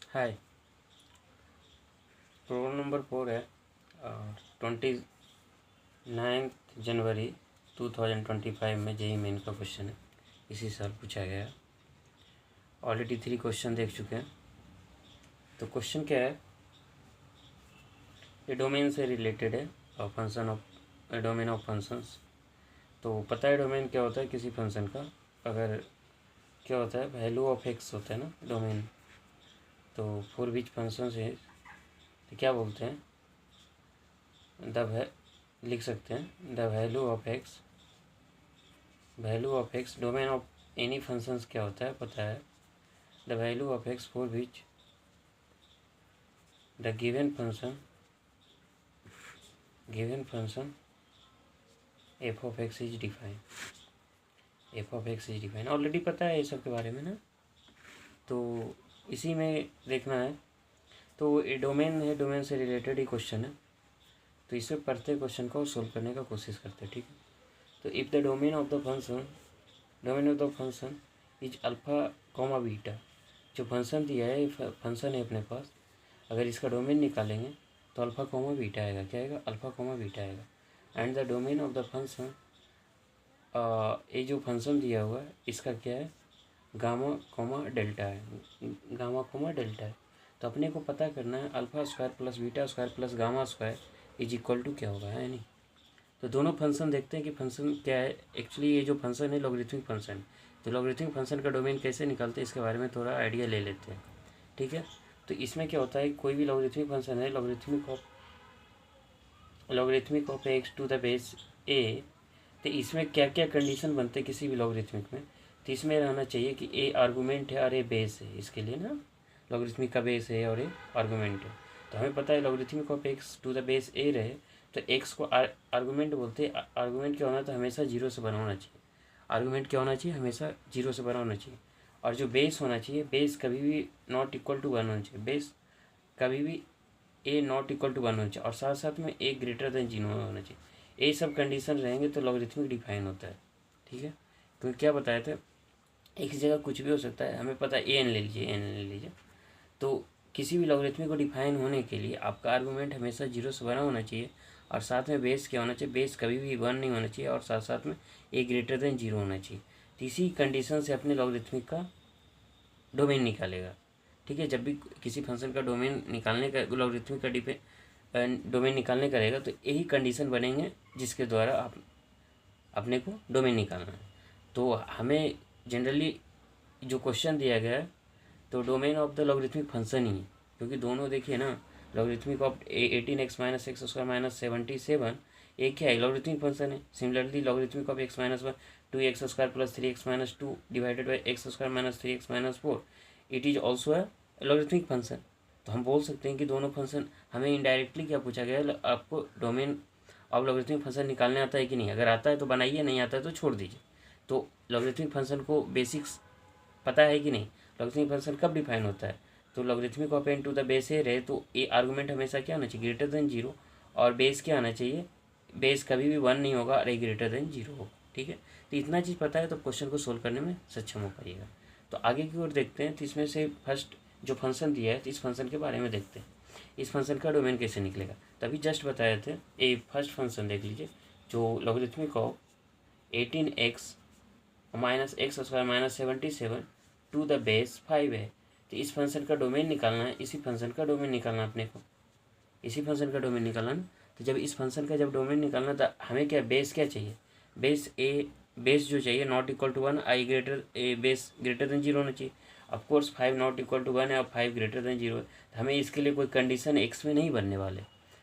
हाय। Problem number 4 है। 29 जनवरी 2025 में JEE main का क्वेश्चन है। इसी साल पूछा गया है। ऑलरेडी 3 क्वेश्चन देख चुके हैं। तो क्वेश्चन क्या है, ये डोमेन से रिलेटेड है और function of domain of functions. तो पता है डोमेन क्या होता है किसी फंक्शन का। अगर क्या होता है, वैल्यू ऑफ एक्स होता है ना डोमेन। तो फॉर विच फंक्शन है तो क्या बोलते हैं, लिख सकते हैं the value of x domain of any functions क्या होता है पता है। The value of x for which the given function F of x is define. Already पता है ये सब के बारे में ना, तो इसी में देखना है। तो ये डोमेन है, डोमेन से रिलेटेड ही क्वेश्चन है। तो इसमें पढ़ते क्वेश्चन को सोल्व करने का कोशिश करते हैं, ठीक है। तो if the domain of the function is alpha comma beta, जो फंक्शन दिया है फंक्शन है अपने पास, अगर इसका डोमेन निकालेंगे तो अल्फ़ा कॉमा बीटा आएगा। क्या आएगा? अल्फ़ा कॉमा बीटा आएगा। And the domain of the function, ये जो फंक्शन दिया हुआ है इसका क्या है, गामा कॉमा डेल्टा है। तो अपने को पता करना है alpha square plus beta square plus gamma square is equal to क्या होगा, है नहीं। तो दोनों फंक्शन देखते हैं कि फंक्शन क्या है। एक्चुअली ये जो फंक्शन है लॉगरिथमिक फंक्शन है। तो लॉगरिथमिक फंक्शन का डोमेन कैसे निकालते हैं इसके बारे में थोड़ा आइडिया ले लेते हैं, ठीक है। तो इसमें क्या होता है, कोई भी लॉगरिथमिक फंक्शन है, logarithmic of x to the base a. तो इसमें क्या क्या कंडीशन बनते हैं किसी भी लॉगरिथमिक में। तो इसमें रहना चाहिए कि ए आर्गूमेंट है और ए बेस है। इसके लिए ना लॉगरिथमिक का बेस है और ए आर्गूमेंट है। तो हमें पता है logarithmic of x to the base a रहे तो एक्स को आर्गूमेंट बोलते हैं। आर्गूमेंट क्या होना, तो हमेशा जीरो से बना होना चाहिए। आर्गूमेंट क्या होना चाहिए, हमेशा जीरो से बना होना चाहिए। और जो बेस होना चाहिए, बेस कभी भी नॉट इक्वल टू 1 होना चाहिए। बेस कभी भी ए नॉट इक्वल टू 1 होना चाहिए और साथ साथ में ए ग्रेटर देन 0 होना चाहिए। ये सब कंडीशन रहेंगे तो लॉगरिथमिक डिफाइन होता है, ठीक है। तो क्या बताया था, एक जगह कुछ भी हो सकता है। हमें पता है एन ले लीजिए। तो किसी भी लॉगरिथमिक को डिफाइन होने के लिए आपका आर्गूमेंट हमेशा 0 से बना होना चाहिए और साथ में बेस क्या होना चाहिए, बेस कभी भी 1 नहीं होना चाहिए और साथ साथ में ए ग्रेटर देन 0 होना चाहिए। तो इसी कंडीशन से अपने लॉगरिथमिक का डोमेन निकालेगा, ठीक है। जब भी किसी फंक्शन का डोमेन निकालने का, लॉगरिथमिक का डोमेन निकालने का रहेगा तो यही कंडीशन बनेंगे जिसके द्वारा आप अपने को डोमेन निकालना है। तो हमें जनरली जो क्वेश्चन दिया गया है तो domain of the logarithmic function ही है, क्योंकि दोनों देखिए ना, logarithmic of 18x minus x square minus 77 एक क्या है, लॉगरिथमिक फंक्शन है। Similarly logarithmic of x minus 1 2x square plus 3x minus 2 divided by x square minus 3x minus 4 it is also है लॉगरिथमिक फंक्शन। तो हम बोल सकते हैं कि दोनों फंक्शन, हमें इनडायरेक्टली क्या पूछा गया है, आपको डोमेन ऑफ लॉगरिथमिक फंक्शन निकालने आता है कि नहीं। अगर आता है तो बनाइए, नहीं आता है तो छोड़ दीजिए। तो लॉगरिथमिक फंक्शन को बेसिक्स पता है कि नहीं, लॉगरिथमिक फंक्शन कब डिफाइन होता है। तो logarithmic of n to the base a रहे तो ए आर्गूमेंट हमेशा क्या आना चाहिए, ग्रेटर देन 0 और बेस क्या आना चाहिए, बेस कभी भी 1 नहीं होगा और ए ग्रेटर देन 0 होगा, ठीक है। तो इतना चीज़ पता है तो क्वेश्चन को सोल्व करने में सक्षम हो पाइएगा। तो आगे की ओर देखते हैं। तो इसमें से फर्स्ट जो फंक्शन दिया है तो इस फंक्शन के बारे में देखते हैं, इस फंक्शन का डोमेन कैसे निकलेगा। तभी जस्ट बताए थे। ए फर्स्ट फंक्शन देख लीजिए, जो logarithmic of 18x minus x square minus 77 to the base 5 है। तो इस फंक्शन का डोमेन निकालना है, इसी फंक्शन का डोमेन निकालना अपने को, इसी फंक्शन का डोमेन निकालना ना। तो जब इस फंक्शन का जब डोमेन निकालना तो हमें क्या, बेस क्या चाहिए, बेस जो चाहिए not equal to 1, base greater than 0 होना चाहिए। ऑफकोर्स 5 नॉट इक्वल टू 1 है और 5 ग्रेटर देन 0 है। तो हमें इसके लिए कोई कंडीशन एक्स में नहीं बनने वाले।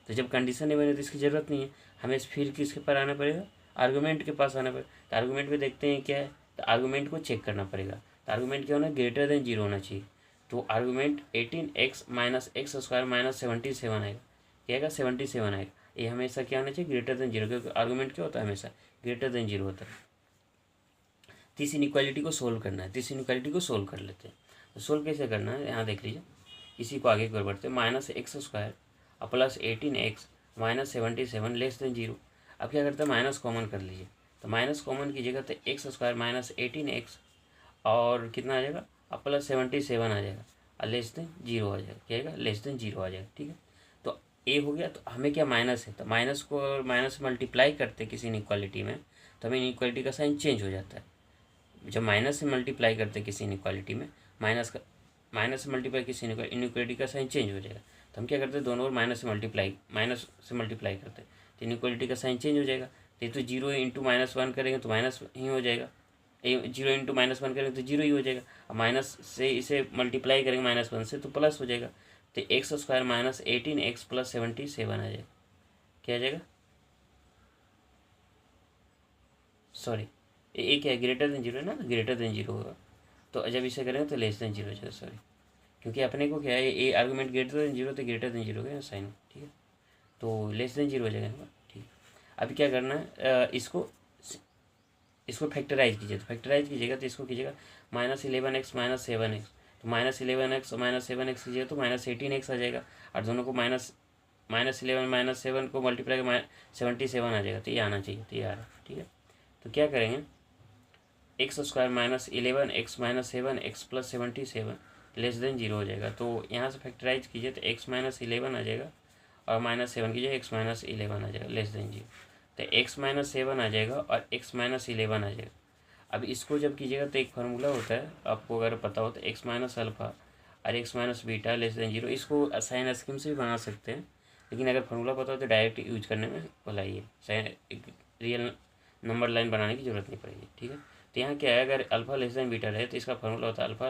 तो जब कंडीशन नहीं बने तो इसकी ज़रूरत नहीं है। हमें फिर किसके पर आना पड़ेगा, आर्गूमेंट के पास आना पड़ेगा। तो आर्गूमेंट में देखते हैं क्या है, तो आर्गूमेंट को चेक करना पड़ेगा। तो आर्गूमेंट क्या होना, ग्रेटर देन 0 होना चाहिए। तो argument 18x minus x square minus 77 आएगा, क्या आएगा 77 आएगा। ये हमेशा क्या होना चाहिए, ग्रेटर देन 0, क्योंकि आर्गूमेंट क्या होता है, हमेशा ग्रेटर देन 0 होता है। तो इस इनइक्वालिटी को सोल्व करना है, तो इस इनइक्वालिटी को सोल्व कर लेते हैं। तो सोल्व कैसे करना है, यहाँ देख लीजिए। इसी को आगे की ओर बढ़ते हैं, माइनस एक्स स्क्वायर और plus 18x minus 77 less than 0। अब क्या करते हैं, माइनस कॉमन कर लीजिए। तो माइनस कॉमन कीजिएगा तो एक्स स्क्वायर माइनस 18x और कितना आ जाएगा, अब प्लस 77 आ जाएगा और लेस देन जीरो आ जाएगा, क्या आएगा, लेस देन जीरो आ जाएगा। ठीक है, तो ए हो गया। तो हमें क्या माइनस है, तो माइनस को अगर माइनस मल्टीप्लाई करते किसी इनइक्वालिटी में तो हमें इनइक्वालिटी का साइन चेंज हो जाता है। जब माइनस से मल्टीप्लाई करते किसी इनइक्वालिटी में, माइनस से मल्टीप्लाई किसी इनइक्वालिटी का साइन चेंज हो जाएगा। तो हम क्या करते हैं, दोनों ओर माइनस से मल्टीप्लाई करते हैं तो इनइक्वालिटी का साइन चेंज हो जाएगा। तो जीरो इंटू -1 करेंगे तो माइनस ही हो जाएगा, जीरो इंटू -1 करेंगे तो जीरो ही हो जाएगा। अब माइनस से इसे मल्टीप्लाई करेंगे -1 से तो प्लस हो जाएगा। तो x square minus 18x plus 77 आ जाएगा, क्या आ जाएगा, सॉरी ए क्या है, ग्रेटर देन जीरो है ना, ग्रेटर देन जीरो होगा। तो जब इसे करेंगे तो लेस देन जीरो हो जाएगा, सॉरी, क्योंकि अपने को क्या है, ए आर्गूमेंट ग्रेटर देन जीरो तो ग्रेटर देन जीरो का साइन। ठीक है, तो लेस देन जीरो हो जाएगा ना। ठीक है, अभी क्या करना है, इसको फैक्टराइज कीजिए। तो फैक्टराइज कीजिएगा तो इसको कीजिएगा -11x माइनस 7x, तो -11x और -7x कीजिएगा तो -18x आ जाएगा। और दोनों को -11 -7 को मल्टीप्लाई कर 77 आ जाएगा। तो ये आना चाहिए, तो ये आ रहा है। ठीक है, तो क्या करेंगे, x square -11x -7 x plus 77 less than zero हो जाएगा। तो यहाँ से फैक्टराइज कीजिए तो x -11 आ जाएगा और -7 कीजिए x -11 आ जाएगा लेस देन जीरो। तो x -7 आ जाएगा और x -11 आ जाएगा। अब इसको जब कीजिएगा तो एक फार्मूला होता है, आपको अगर पता हो तो x माइनस अल्फ़ा और x minus beta less than zero. इसको साइन स्कीम से भी बना सकते हैं, लेकिन अगर फार्मूला पता हो तो डायरेक्ट यूज करने में भलाई है, साइन एक रियल नंबर लाइन बनाने की जरूरत नहीं पड़ेगी। ठीक है, तो यहाँ क्या है, अगर अल्फ़ा लेस देन बीटा रहे तो इसका फार्मूला होता है alpha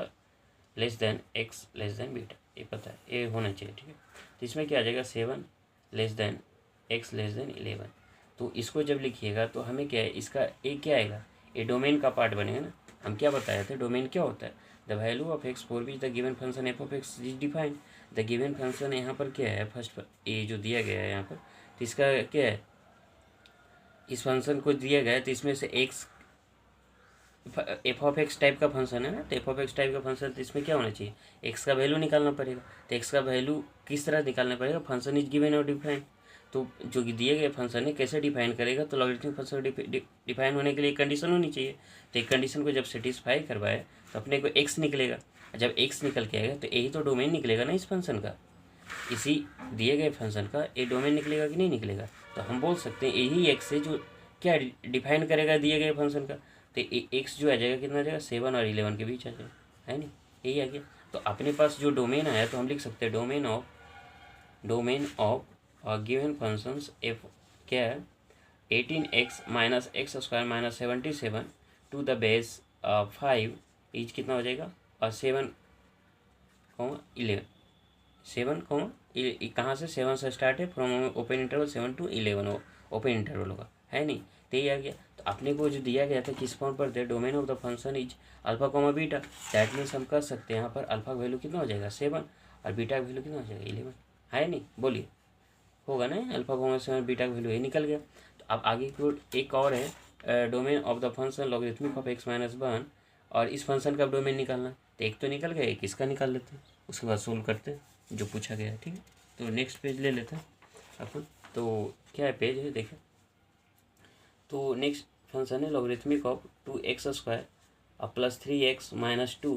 less than x less than beta, ये पता है, ये होना चाहिए। ठीक है, तो इसमें क्या आ जाएगा, 7 less than x less than 11। तो इसको जब लिखिएगा तो हमें क्या है, इसका ए क्या आएगा, ये डोमेन का पार्ट बनेगा ना। हम क्या बताए थे, डोमेन क्या होता है, the value of x for which the given function F of x is defined. The given function यहाँ पर क्या है, फर्स्ट ये जो दिया गया है यहाँ पर, तो इसका क्या है, इस फंक्शन को दिया गया है तो इसमें से x F of x type का फंक्शन है ना, तो एफ ऑफ एक्स टाइप का फंक्शन, तो इसमें क्या होना चाहिए, एक्स का वैल्यू निकालना पड़ेगा। तो एक्स का वैल्यू किस तरह निकालना पड़ेगा, फंक्शन इज गिवन और डिफाइंड। तो जो कि दिए गए फंक्शन है कैसे डिफाइन करेगा, तो लॉगरिथमिक फंक्शन डिफाइन होने के लिए एक कंडीशन होनी चाहिए। तो एक कंडीशन को जब सेटिस्फाई करवाए तो अपने को एक्स निकलेगा। जब एक्स निकल के आएगा तो यही तो डोमेन निकलेगा ना इस फंक्शन का, इसी दिए गए फंक्शन का ये डोमेन निकलेगा कि नहीं निकलेगा। तो हम बोल सकते हैं यही एक्स है जो क्या डिफाइन करेगा दिए गए फंक्शन का। तो एक्स जो आ जाएगा कितना आ जाएगा, 7 और 11 के बीच आ जाएगा, है नहीं, यही आ गया। तो अपने पास जो डोमेन आया तो हम लिख सकते हैं domain of given functions f क्या है, 18x minus x square minus 77 to the base 5 is कितना हो जाएगा, और 7 11 7 कहाँ से 7 से स्टार्ट है, from open interval 7 to 11 open interval होगा, है नहीं, तो ये आ गया। तो अपने को जो दिया गया था किस फॉर्म पर थे, domain of the function is alpha comma beta. That means हम कर सकते हैं यहाँ पर अल्फा का वैल्यू कितना हो जाएगा 7 और बीटा का वैल्यू कितना हो जाएगा 11, है नहीं, बोलिए होगा ना, अल्फा कॉमा 7 बीटा का वैल्यू ये निकल गया। तो अब आगे को एक और है domain of the function logarithmic of x minus 1, और इस फंक्शन का डोमेन निकालना। तो एक तो निकल गया, एक इसका निकाल लेते हैं, उसके बाद सोल्व करते हैं जो पूछा गया है। ठीक है, तो नेक्स्ट पेज ले लेते हैं अपन। तो क्या है पेज है देखें, तो नेक्स्ट फंक्शन है logarithmic of 2x square plus 3x minus 2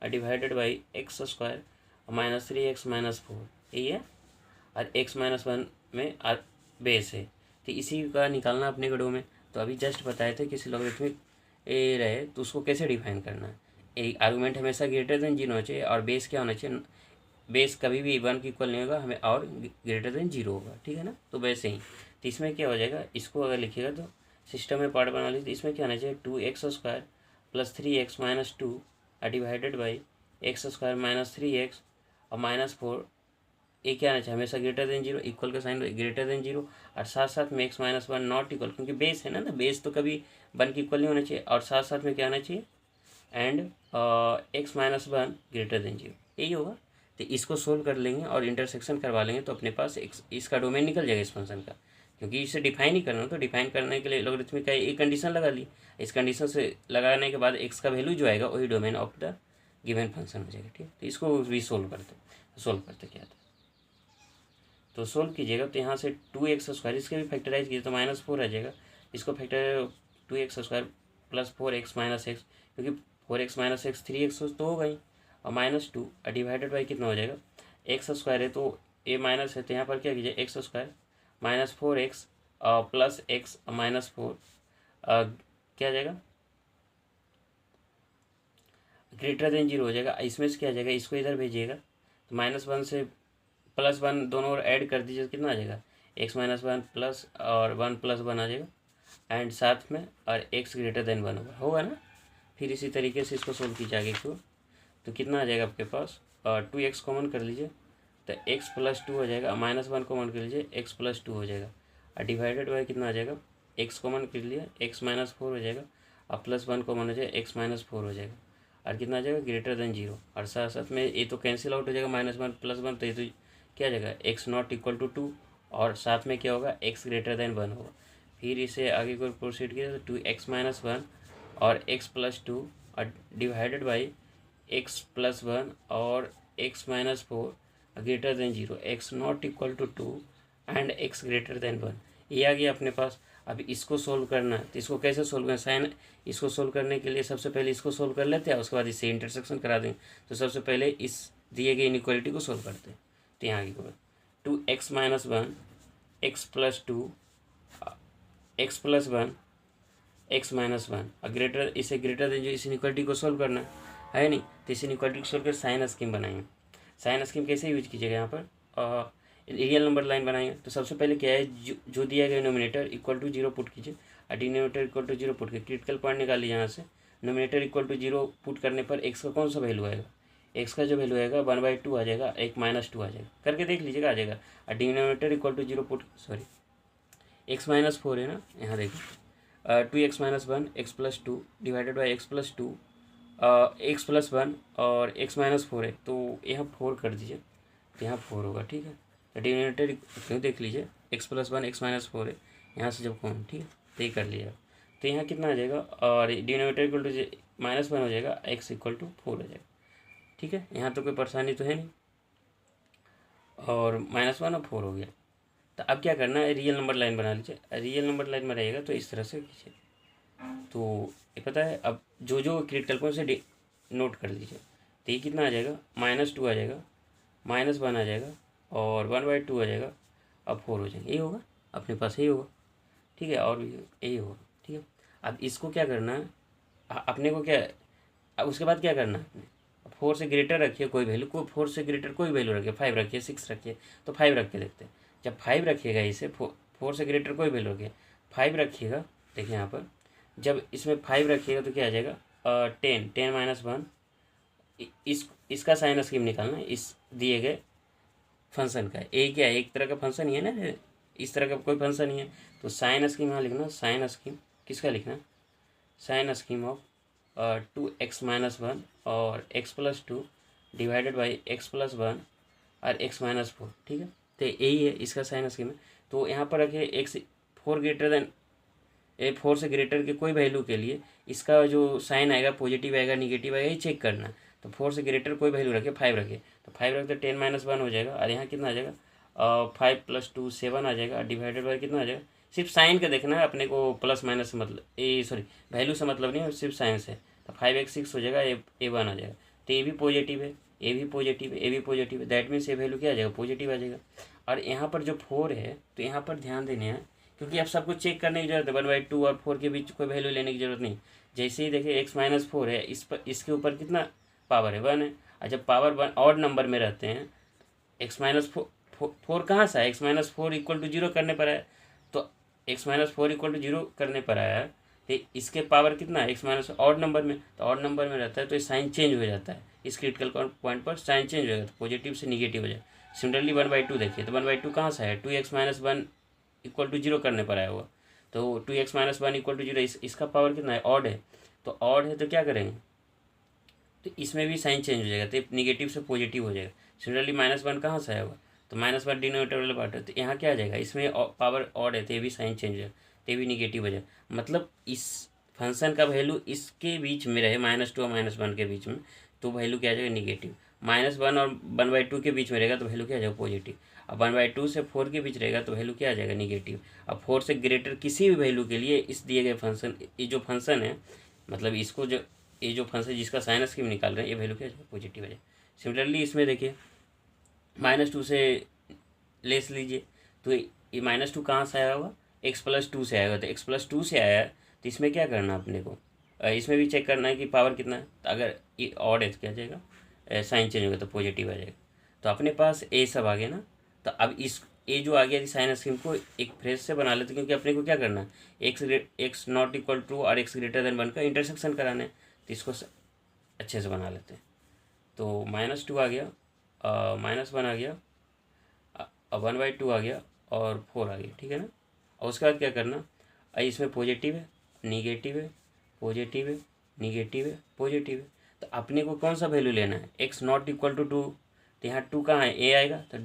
divided by x square minus 3x minus 4, यही है। और x माइनस 1 में बेस है, तो इसी का निकालना अपने गढ़ों में। तो अभी जस्ट बताए थे किसी लॉगरिथमिक ए रहे तो उसको कैसे डिफाइन करना है। एक आर्गूमेंट हमेशा ग्रेटर देन जीरो होना चाहिए, और बेस क्या होना चाहिए, बेस कभी भी 1 के इक्वल नहीं होगा, हमें और ग्रेटर देन जीरो होगा, ठीक है ना। तो वैसे ही तो इसमें क्या हो जाएगा, इसको अगर लिखिएगा तो सिस्टम में पार्ट बना लीजिए। तो इसमें क्या होना चाहिए, 2x square plus 3x minus 2 divided by x square minus 3x और माइनस 4, ये क्या आना चाहिए, हमेशा ग्रेटर देन जीरो, इक्वल का साइन ग्रेटर देन जीरो, और साथ साथ में x माइनस 1 नॉट इक्वल, क्योंकि बेस है ना, बेस तो कभी 1 के इक्वल नहीं होना चाहिए, और साथ साथ में क्या आना चाहिए, and x minus 1 greater than zero, यही होगा। तो इसको सोल्व कर लेंगे और इंटरसेक्शन करवा लेंगे तो अपने पास इसका डोमेन निकल जाएगा इस फंक्शन का, क्योंकि इसे डिफाइन ही करना। तो डिफाइन करने के लिए लॉगरिथमिक का एक कंडीशन लगा ली, इस कंडीशन से लगाने के बाद x का वैल्यू जो आएगा वही domain of the given function हो जाएगा, ठीक। तो इसको भी सोल्व करते क्या था, तो सोल्व कीजिएगा। तो यहाँ से 2x स्क्वायर, इसके भी फैक्टराइज कीजिए तो -4 आ जाएगा। इसको factor 2x square plus 4x minus x, क्योंकि 4x माइनस एक्स 3x तो होगा ही, और -2 और डिवाइडेड बाई कितना हो जाएगा, एक्स स्क्वायर है तो ए माइनस है तो यहाँ पर क्या कीजिए x square -4x plus x -4 क्या आ जाएगा, ग्रेटर देन 0 हो जाएगा। इसमें से क्या आ जाएगा, इसको इधर भेजिएगा तो -1 से +1 दोनों ओर ऐड कर दीजिए, कितना आ जाएगा x-1 प्लस और 1 + 1 आ जाएगा एंड साथ में और x ग्रेटर देन 1 होगा ना। फिर इसी तरीके से इसको सोल्व कीजिए आगे को, तो कितना आ जाएगा आपके पास 2x कॉमन कर लीजिए तो x + 2 हो जाएगा, -1 कॉमन कर लीजिए x + 2 हो जाएगा और डिवाइडेड बाई कितना आ जाएगा, x कॉमन कर लिए x -4 हो जाएगा और +1 कॉमन हो जाएगा x -4 हो जाएगा और कितना आ जाएगा ग्रेटर देन 0 और साथ साथ में ये तो कैंसिल आउट हो जाएगा -1 + 1 तो ये तो क्या आ जाएगा x ≠ 2 और साथ में क्या होगा x ग्रेटर देन 1 होगा। फिर इसे आगे को प्रोसीड किया तो 2x - 1 और x + 2 और डिवाइडेड बाई x + 1 और x -4 greater than 0 x ≠ 2 and x greater than 1 ये आ गया अपने पास। अभी इसको सोल्व करना है तो इसको कैसे सोल्व करें, साइन इसको सोल्व करने के लिए सबसे पहले इसको सोल्व कर लेते हैं, उसके बाद इससे इंटरसेक्शन करा दें। तो सबसे पहले इस दिए गए इनइक्वालिटी को सोल्व करते हैं। तो यहाँ की 2x - 1 x + 2 x + 1 x -1 और ग्रेटर इसे ग्रेटर देन जो इस इनइक्वालिटी को सोल्व करना है नहीं, तो इस इनइक्वालिटी को सोल्व कर साइन स्कीम बनाएंगे। साइन स्कीम कैसे यूज कीजिएगा, यहाँ पर रियल नंबर लाइन बनाएंगे। तो सबसे पहले क्या है, जो दिया गया नोमिनेटर = 0 पुट कीजिए और डिनोमिनेटर = 0 पुट कीजिए। क्रिटिकल पॉइंट निकालिए यहाँ से, नोमिनेटर = 0 पुट करने पर x का कौन सा वैल्यू आएगा, x का जो वैल्यू आएगा 1/2 आ जाएगा, एक -2 आ जाएगा, करके देख लीजिएगा आ जाएगा। और डिनोमिनेटर = 0 पुट x -4 है ना, यहाँ देखिए 2x - 1 x + 2 divided by x + 2 x + 1 और x -4 है तो यहाँ 4 कर दीजिए, तो यहाँ 4 होगा। ठीक है, डिनोमिनेटर क्यों देख लीजिए x + 1 x -4 है, यहाँ से जब कौन ठीक है तो ये कर लीजिएगा। तो यहाँ कितना आ जाएगा और डिनोमिनेटर -1 हो जाएगा, x = 4 हो जाएगा। ठीक है, यहाँ तो कोई परेशानी तो है नहीं और -1 और 4 हो गया। तो अब क्या करना है, रियल नंबर लाइन बना लीजिए। रियल नंबर लाइन बनाइएगा तो इस तरह से कीजिए। तो ये पता है, अब जो जो क्रिटिकल पॉइंट से नोट कर लीजिए। तो ये कितना आ जाएगा, -2 आ जाएगा, -1 आ जाएगा और 1/2 आ जाएगा अब 4 हो जाएंगे, यही होगा अपने पास, यही होगा। ठीक है, और भी यही होगा। ठीक है, अब इसको क्या करना है अपने को, क्या अब उसके बाद क्या करना है अपने, 4 से ग्रेटर रखिए कोई वैल्यू, 4 से ग्रेटर कोई वैल्यू रखिए, 5 रखिए, 6 रखिए, तो 5 रख के देखते हैं। जब 5 रखिएगा, इसे 4 से ग्रेटर कोई वैल्यू रखिए, 5 रखिएगा, देखिए यहाँ पर जब इसमें 5 रखिएगा तो क्या आ जाएगा 10 - 1 इसका साइन स्कीम निकालना है इस दिए गए फंक्शन का। ए क्या है, एक तरह का फंक्शन ही है ना, इस तरह का कोई फंक्शन ही है। तो साइन स्कीम यहाँ लिखना, साइन स्कीम किसका लिखना, साइन स्कीम ऑफ 2x - 1 और x + 2 डिवाइडेड बाई x + 1 और x -4। ठीक है, तो यही है इसका साइन स्कीम है। तो यहाँ पर रखिए x 4 ग्रेटर देन 4 से ग्रेटर के कोई वैल्यू के लिए इसका जो साइन आएगा पॉजिटिव आएगा निगेटिव आएगा, ये चेक करना है। तो 4 से ग्रेटर कोई वैल्यू रखे, 5 रखे, तो 5 रखते 10 - 1 हो जाएगा और यहाँ कितना आ जाएगा 5 + 2 7 आ जाएगा, डिवाइडेड बाई कितना आ जाएगा, सिर्फ साइन का देखना है अपने को, प्लस माइनस से मतलब वैल्यू से मतलब नहीं है, सिर्फ साइन से। तो 5x 6 हो जाएगा, ए 1 आ जाएगा। तो ये भी पॉजिटिव है, ए भी पॉजिटिव है, ए भी पॉजिटिव है, दैट मीन्स ये वैल्यू क्या आ जाएगा पॉजिटिव आ जाएगा। और यहाँ पर जो 4 है तो यहाँ पर ध्यान देने हैं, क्योंकि अब सब कुछ चेक करने की जरूरत है, 1/2 और 4 के बीच कोई वैल्यू लेने की जरूरत नहीं। जैसे ही देखिए x - 4 है, इस पर इसके ऊपर कितना पावर है 1 है, और जब पावर 1 ऑड नंबर में रहते हैं, x - 4 कहाँ से है, x - 4 = 0 करने पर है, तो x - 4 = 0 करने पर आया, तो इसके पावर कितना है x - ऑड नंबर में, तो ऑड नंबर में रहता है तो साइन चेंज हो जाता है, इस क्रिटिकल पॉइंट पर साइन चेंज हो जाता है, पॉजिटिव से निगेटिव हो जाए। सिमिलरली 1/2 देखिए, तो 1/2 कहाँ से है, 2x - 1 = 0 करने पर आया हुआ, तो 2x - 1 = 0, इसका पावर कितना है ऑड है, तो ऑड है तो क्या करेंगे, तो इसमें भी साइन चेंज हो जाएगा, तो निगेटिव से पॉजिटिव हो जाएगा। सिमिलरली -1 कहाँ से आया हुआ, तो -1 डिनोमिनेटर वाला पार्ट है, तो यहाँ क्या आ जाएगा, इसमें पावर ऑड है तो ये भी साइन चेंज हो जाएगा, तो ये भी निगेटिव हो जाएगा। मतलब इस फंक्शन का वैल्यू इसके बीच में रहे, -2 और -1 के बीच में, तो वैल्यू क्या आ जाएगा निगेटिव। -1 और 1/2 के बीच में रहेगा तो वैल्यू क्या आ जाएगा पॉजिटिव। अब 1/2 से 4 के बीच रहेगा तो वैल्यू क्या आ जाएगा निगेटिव। अब 4 से ग्रेटर किसी भी वैल्यू के लिए इस दिए गए फंक्शन, ये जो फंक्शन है मतलब इसको जो ये जो फंक्शन जिसका साइन स्कीम निकाल रहे हैं ये वैल्यू क्या है, पॉजिटिव है। सिमिलरली इसमें देखिए -2 से लेस लीजिए, तो ये -2 कहाँ से आया होगा, x+2 से आएगा। तो x+2 से आया है तो इसमें क्या करना है अपने को, इसमें भी चेक करना है कि पावर कितना है। तो अगर ये ऑड है तो क्या आ जाएगा, साइन चेंज होगा तो पॉजिटिव आ जाएगा। तो अपने पास ए सब आ गया ना। तो अब इस ए जो आ गया साइन स्कीम को एक फ्रेज से बना लेते, क्योंकि अपने को क्या करना है, एक्स नॉट इक्वल टू और x>1 का इंटरसेक्शन कराना है। तो इसको अच्छे से बना लेते हैं। तो -2 आ गया, -1 आ गया, 1/2 आ गया और 4 आ गया, ठीक है ना। और उसके बाद क्या करना, इसमें पॉजिटिव है, निगेटिव है, पॉजिटिव है, निगेटिव है, पॉजिटिव है। तो अपने को कौन सा वैल्यू लेना है, x≠2। तो यहाँ 2 कहाँ है, ए आएगा। तो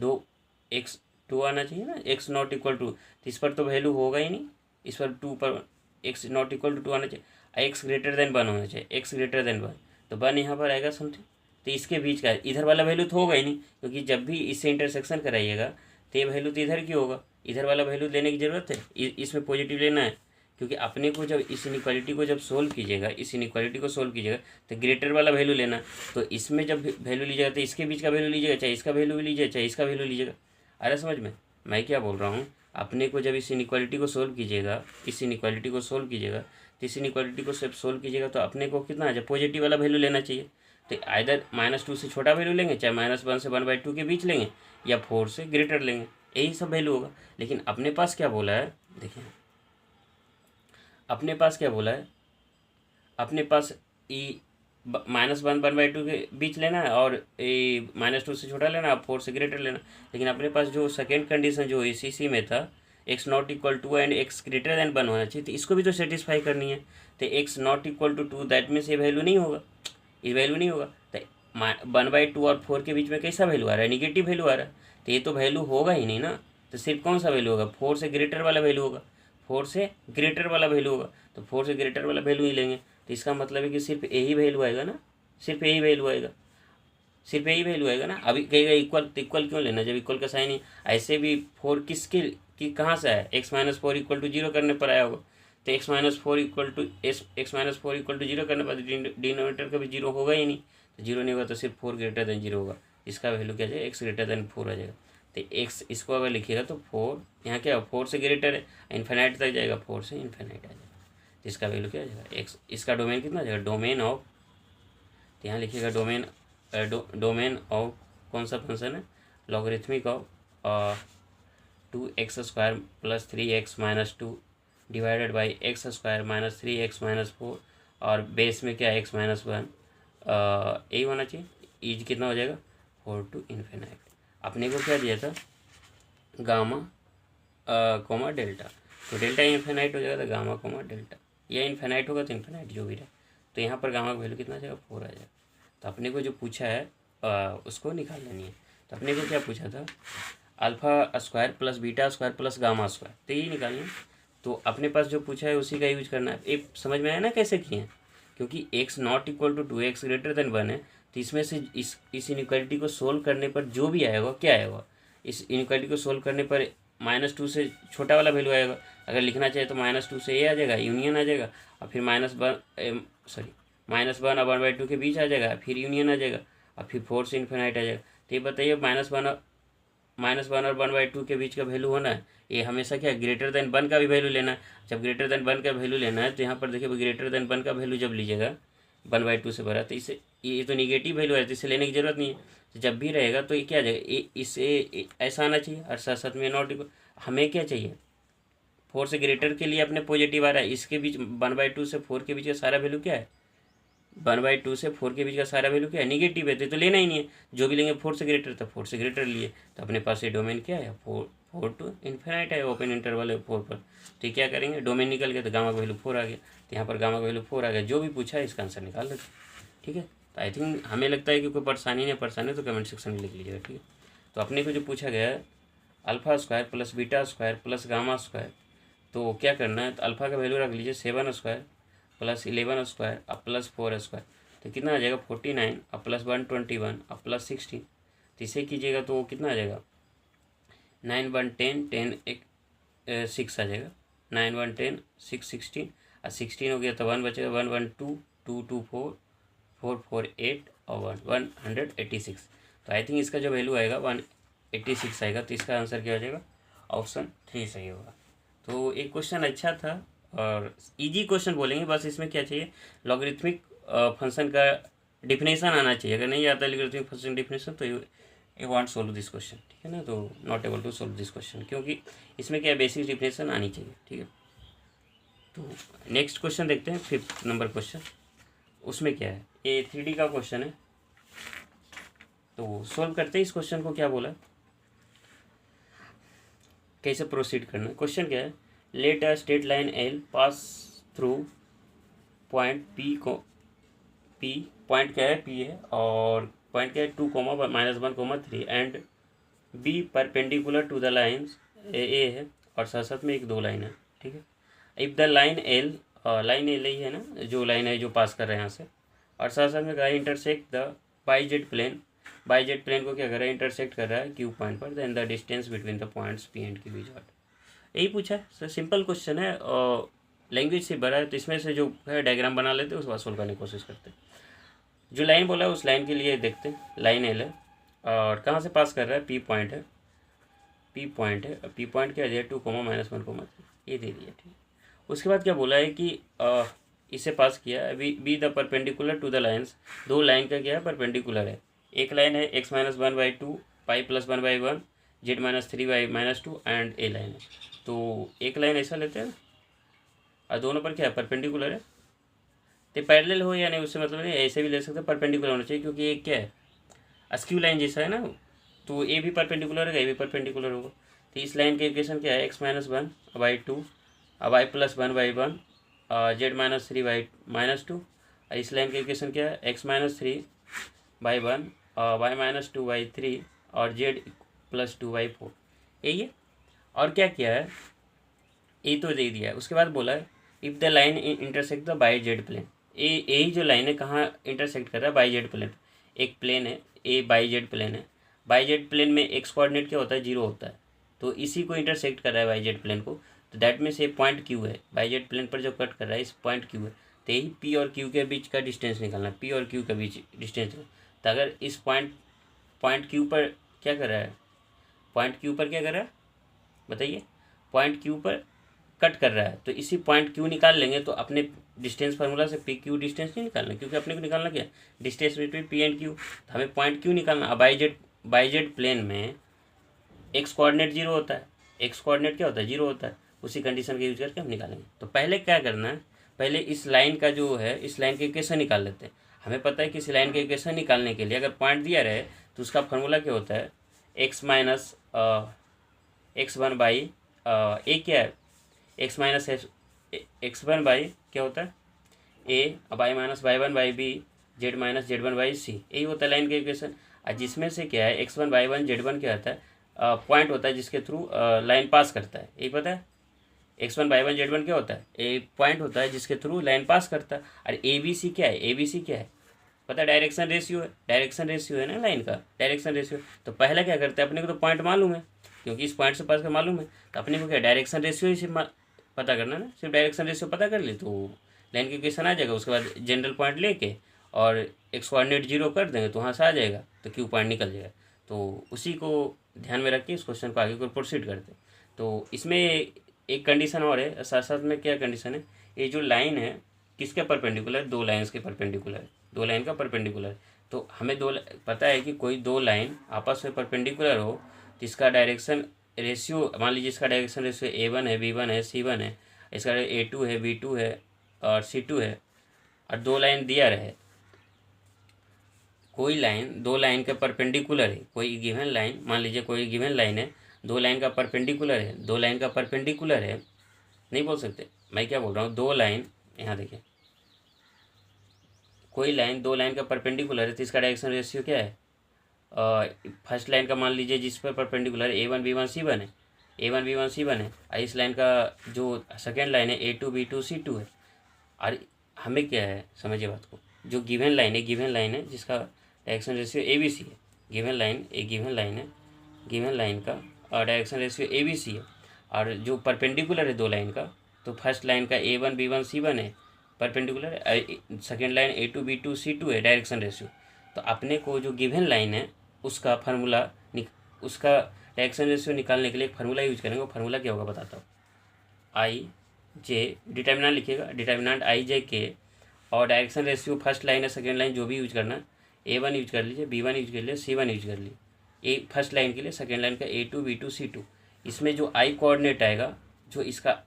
2 आना चाहिए ना, x≠2। तो इस पर तो वैल्यू होगा ही नहीं, इस पर 2 पर x≠2 आना चाहिए। x>1 होना चाहिए, x>1। तो 1 यहाँ पर आएगा समथिंग। तो इसके बीच का इधर वाला वैल्यू तो होगा ही नहीं, क्योंकि जब भी इससे इंटरसेक्शन कराइएगा तो ये वैल्यू तो इधर की होगा, इधर वाला वैल्यू लेने की ज़रूरत है, इसमें पॉजिटिव लेना है। क्योंकि अपने को जब इस इनइक्वालिटी को जब सोल्व कीजिएगा, इस इनइक्वालिटी को सोल्व कीजिएगा तो ग्रेटर वाला वैल्यू लेना। तो इसमें जब वैल्यू लीजिएगा तो इसके बीच का वैल्यू लीजिएगा, चाहे इसका वैल्यू भी लीजिए चाहे इसका वैल्यू लीजिएगा। अरे समझ में मैं क्या बोल रहा हूँ, अपने को जब इस इनइक्वालिटी को सोल्व कीजिएगा, इस इनइक्वालिटी को सोल्व कीजिएगा, तो इस इनइक्वालिटी को जब सोल्व कीजिएगा तो अपने को कितना आ जाए, पॉजिटिव वाला वैल्यू लेना चाहिए। तो आइदर -2 से छोटा वैल्यू लेंगे, चाहे -1 से 1/2 के बीच लेंगे, या 4 से ग्रेटर लेंगे, यही सब वैल्यू होगा। लेकिन अपने पास क्या बोला है, देखिए अपने पास क्या बोला है, अपने पास ई -1 1/2 के बीच लेना है और ए -2 से छोटा लेना है, 4 से ग्रेटर लेना। लेकिन अपने पास जो सेकेंड कंडीशन जो इसी में था, x≠2 एंड x>1 होना चाहिए, तो इसको भी तो सेटिस्फाई करनी है। तो x≠2 दैट मीन्स ये वैल्यू नहीं होगा, ये वैल्यू नहीं होगा। तो 1/2 और 4 के बीच में कैसा वैल्यू आ रहा है, निगेटिव वैल्यू आ रहा है। तो ये तो वैल्यू होगा ही नहीं ना। तो सिर्फ कौन सा वैल्यू होगा, 4 से ग्रेटर वाला वैल्यू होगा, 4 से ग्रेटर वाला वैल्यू होगा। तो 4 से ग्रेटर वाला वैल्यू ही लेंगे। तो इसका मतलब है कि सिर्फ यही वैल्यू आएगा ना, सिर्फ यही वैल्यू आएगा, सिर्फ यही वैल्यू आएगा ना। अभी कहेगा इक्वल, तो इक्वल क्यों लेना जब इक्वल का साइन ही। ऐसे भी 4 किसके कि कहाँ से आया, x-4 = 0 करने पर आया होगा। तो x-4 = 0 करने पर डिनोमिनेटर का भी 0 होगा ही नहीं। तो 0 नहीं होगा तो सिर्फ 4 > 0 होगा। इसका वैल्यू क्या जाएगा, x>4 आ जाएगा। तो x इसको अगर लिखिएगा तो 4 यहाँ क्या 4 से ग्रेटर है, इन्फिनाइट तक जाएगा, 4 से इन्फिनाइट आ जाएगा। तो इसका वैल्यू क्या आ जाएगा, x। इसका डोमेन कितना आ जाएगा, डोमेन ऑफ, तो यहाँ लिखिएगा डोमेन ऑफ कौन सा फंक्शन है, logarithmic of 2x² + 3x - 2 divided by x² - 3x - 4 और बेस में क्या x - 1 यही होना चाहिए। ईज कितना हो जाएगा 4 to ∞। अपने को क्या दिया था, गामा कोमा डेल्टा। तो डेल्टा इन्फिनाइट हो जाएगा तो गामा कोमा डेल्टा, या इन्फिनाइट होगा तो इन्फिनाइट जो भी रहे। तो यहाँ पर गामा का वैल्यू कितना आ जाएगा, 4 आ जाएगा। तो अपने को जो पूछा है उसको निकाल लेनी है। तो अपने को क्या पूछा था, α² + β² + γ², तो यही निकालना है। तो अपने पास जो पूछा है उसी का यूज करना है। एक समझ में आया ना कैसे किए हैं, क्योंकि x≠2 x>1 है। तो इसमें से इस इनइक्वालिटी को सोल्व करने पर जो भी आएगा क्या आएगा, इस इनइक्वालिटी को सोल्व करने पर -2 से छोटा वाला वैल्यू आएगा। अगर लिखना चाहे तो -2 से ए आ जाएगा, यूनियन आ जाएगा, और फिर -1 और 1/2 के बीच आ जाएगा, फिर यूनियन आ जाएगा, और फिर 4 से इन्फिनाइट आ जाएगा। तो ये बताइए -1 और 1/2 के बीच का वैल्यू होना है, ये हमेशा क्या >1 का भी वैल्यू लेना है। जब >1 का वैल्यू लेना है तो यहाँ पर देखिए >1 का वैल्यू जब लीजिएगा 1/2 से बड़ा, तो इसे ये तो निगेटिव वैल्यू है तो इसे लेने की जरूरत नहीं है। तो जब भी रहेगा तो ये क्या आ जाएगा, इसे ऐसा आना चाहिए, और साथ साथ में नॉट इक्वल। हमें क्या चाहिए, 4 से ग्रेटर के लिए अपने पॉजिटिव आ रहा है, इसके बीच 1/2 से 4 के बीच का सारा वैल्यू क्या है, 1/2 से 4 के बीच का सारा वैल्यू क्या है, निगेटिव है। तो लेना ही नहीं है, जो भी लेंगे 4 से ग्रेटर, तो 4 से ग्रेटर लिए। तो अपने पास ये डोमेन क्या है, 4 to ∞ है, ओपन इंटरवल है 4 पर। तो क्या करेंगे, डोमेन निकल गया तो गामा का वैल्यू 4 आ गया। तो यहाँ पर गामा का वैल्यू 4 आ गया, जो भी पूछा है इसका आंसर निकाल लेते, ठीक है। तो आई थिंक हमें लगता है कि कोई परेशानी नहीं, परेशानी तो कमेंट सेक्शन में लिख लीजिएगा, ठीक है। तो अपने को जो पूछा गया है α² + β² + γ², तो क्या करना है, तो अल्फ़ा का वैल्यू रख लीजिए 7² + 11² और +4²। तो कितना आ जाएगा 49 और +121 और +16। तो इसे कीजिएगा तो कितना आ जाएगा 9 1 10 10 1 6 आ जाएगा, 9 1 10 6 16 और 16 हो गया तो 1 बचेगा, 1 1 2 2 2 4 448 और 186। तो आई थिंक इसका जो वैल्यू आएगा 186 आएगा। तो इसका आंसर क्या हो जाएगा? ऑप्शन 3 सही होगा। तो एक क्वेश्चन अच्छा था और इजी क्वेश्चन बोलेंगे, बस इसमें क्या चाहिए, लॉगरिथमिक फंक्शन का डिफिनेशन आना चाहिए। अगर नहीं आता लॉगरिथमिक फंक्शन डिफिनेशन तो you want solve this question, ठीक है ना। तो not able to solve this question, क्योंकि इसमें क्या बेसिक डिफिनेशन आनी चाहिए, ठीक है। तो नेक्स्ट क्वेश्चन देखते हैं, 5th नंबर क्वेश्चन। उसमें क्या है, ये 3D का क्वेश्चन है। तो सोल्व करते हैं इस क्वेश्चन को। क्या बोला, कैसे प्रोसीड करना है। क्वेश्चन क्या है, let a straight line L pass through point P को, पी पॉइंट क्या है, पी है, और पॉइंट क्या है 2, -1, 3 and b perpendicular to the lines a है, और साथ साथ में एक 2 लाइन है, ठीक है। If the line l, line l ही है ना, जो लाइन है जो पास कर रहे हैं यहाँ से, और साथ साथ में कहा intersect the y z plane. Y z plane को क्या कर रहा है, इंटरसेक्ट कर रहा है क्यू पॉइंट पर, then the distance between the points P and Q is what. यही पूछा है सर, सिंपल क्वेश्चन है और लैंग्वेज से भरा है। तो इसमें से जो है डायग्राम बना लेते हैं, उसके बाद सोल्व करने की कोशिश करते हैं। जो लाइन बोला है उस लाइन के लिए देखते हैं। लाइन एल है और कहाँ से पास कर रहा है, पी पॉइंट है, पी पॉइंट है। पी पॉइंट क्या दिया, 2, -1, 3 ये दे दिया, ठीक है। उसके बाद क्या बोला है कि इसे पास किया, be the perpendicular to the lines. 2 line का क्या है, परपेंडिकुलर है। एक लाइन है x-1/2 pi +1/1 z-3/-2 and A line है। तो एक लाइन ऐसा लेते हैं और दोनों पर क्या है, परपेंडिकुलर है। तो पैरेलल हो या नहीं उससे मतलब नहीं, ऐसे भी ले सकते हैं, परपेंडिकुलर होना चाहिए, क्योंकि एक क्या है, अस्क्यू लाइन जैसा है ना। तो ए भी परपेंडिकुलर है, ए भी परपेंडिकुलर होगा। तो इस लाइन के इक्वेशन क्या है, x-1/2 अब y +1/1 z-3/-2। इस लाइन के इक्वेशन क्या है, x-3/1 y-2/3 और z +2/4। यही है। और क्या किया है, ये तो दे दिया है। उसके बाद बोला है if the line intersect the y z plane. यही जो लाइन है कहाँ इंटरसेक्ट कर रहा है, बाई जेड प्लेन। एक प्लेन है ए, बाई जेड प्लेन है। बाई जेड प्लेन में एक्स कोऑर्डिनेट क्या होता है, 0 होता है। तो इसी को इंटरसेक्ट कर रहा है बाई जेड प्लेन को। तो दैट मीन्स ये पॉइंट क्यू है, बाई जेड प्लेन पर जो कट कर रहा है इस पॉइंट क्यू है। तो यही पी और क्यू के बीच का डिस्टेंस निकालना, पी और क्यू के बीच डिस्टेंस। तो अगर इस पॉइंट क्यू पर क्या कर रहा है, पॉइंट क्यू पर क्या कर रहा है बताइए, पॉइंट क्यू पर कट कर रहा है। तो इसी पॉइंट क्यू निकाल लेंगे। तो अपने डिस्टेंस फार्मूला से पी क्यू डिस्टेंस नहीं निकालना, क्योंकि अपने को निकालना क्या, distance between P and Q. तो हमें पॉइंट क्यू निकालना। अब बाई जेड प्लेन में एक्स कोऑर्डिनेट 0 होता है, एक्स कोऑर्डिनेट क्या होता है, 0 होता है। उसी कंडीशन का यूज करके हम निकालेंगे। तो पहले क्या करना है, पहले इस लाइन का जो है, इस लाइन के इक्वेशन निकाल लेते हैं। हमें पता है कि इस लाइन के इक्वेशन निकालने के लिए अगर पॉइंट दिया रहे तो उसका फार्मूला क्या होता है, x-(x1) ए क्या है, x-(x1) क्या होता है ए, अब y-(y1)/b z-(z1)/c। यही होता है लाइन के इक्वेशन। और जिसमें से क्या है x1/1 z1 क्या होता है, पॉइंट होता है जिसके थ्रू लाइन पास करता है। यही पता है x1/1 z1 क्या होता है, ए पॉइंट होता है जिसके थ्रू लाइन पास करता है। और ए बी सी क्या है, ए बी सी क्या है पता है, डायरेक्शन रेशियो है। डायरेक्शन रेशियो है ना लाइन का, डायरेक्शन रेशियो। तो पहला क्या करते हैं, अपने को तो पॉइंट मालूम है, क्योंकि इस पॉइंट से पास का मालूम है। तो अपने को क्या डायरेक्शन रेशियो ही सिर्फ पता करना ना, सिर्फ डायरेक्शन रेशियो पता कर ले तो लाइन की इक्वेशन आ जाएगा। उसके बाद जनरल पॉइंट लेके और एक्स कोऑर्डिनेट 0 कर देंगे तो वहाँ से आ जाएगा, तो क्यू पॉइंट निकल जाएगा। तो उसी को ध्यान में रख के इस क्वेश्चन को आगे को प्रोसीड करते हैं। तो इसमें एक कंडीशन और है, साथ साथ में क्या कंडीशन है, ये जो लाइन है किसके परपेंडिकुलर, 2 लाइन्स के परपेंडिकुलर, 2 लाइन का परपेंडिकुलर। तो हमें पता है कि कोई 2 लाइन आपस में परपेंडिकुलर हो तो इसका डायरेक्शन रेशियो, मान लीजिए इसका डायरेक्शन रेशियो A1 है, B1 है, C1 है, इसका A2 है, B2 है और C2 है, और 2 लाइन दिया रहे, कोई लाइन 2 लाइन के परपेंडिकुलर है, कोई गिवन लाइन, मान लीजिए कोई गिवन लाइन है 2 लाइन का परपेंडिकुलर है, 2 लाइन का परपेंडिकुलर है, नहीं बोल सकते, मैं क्या बोल रहा हूँ, 2 लाइन, यहाँ देखिए कोई लाइन 2 लाइन का परपेंडिकुलर है तो इसका डायरेक्शन रेशियो क्या है, फर्स्ट लाइन का मान लीजिए जिस पर परपेंडिकुलर A1 B1 C1 है, A1 B1 C1 है, और इस लाइन का जो सेकेंड लाइन है A2 B2 C2 है। और हमें क्या है, समझिए बात को, जो गिवन लाइन है जिसका डायरेक्शन रेशियो ABC है, गिवन लाइन है, गिवन लाइन का डायरेक्शन रेशियो ABC है, और जो परपेंडिकुलर है 2 लाइन का, तो फर्स्ट लाइन का A1 B1 C1 है परपेंडिकुलर, सेकेंड लाइन A2B2C2 है डायरेक्शन रेशियो। तो अपने को जो गिवन लाइन है उसका फार्मूला उसका डायरेक्शन रेशियो निकालने के लिए एक फार्मूला यूज करेंगे। वो फार्मूला क्या होगा बताता हूँ। आई जे डिटर्मिनेंट लिखिएगा, डिटर्मिनेंट आई जे के, और डायरेक्शन रेशियो फर्स्ट लाइन है सेकेंड लाइन जो भी यूज करना है, A1 यूज कर लीजिए, B1 यूज कर लीजिए, C1 यूज कर लीजिए। ए फर्स्ट लाइन के लिए, सेकेंड लाइन का A2B2C2। इसमें जो आई कोऑर्डिनेट आएगा, जो इसका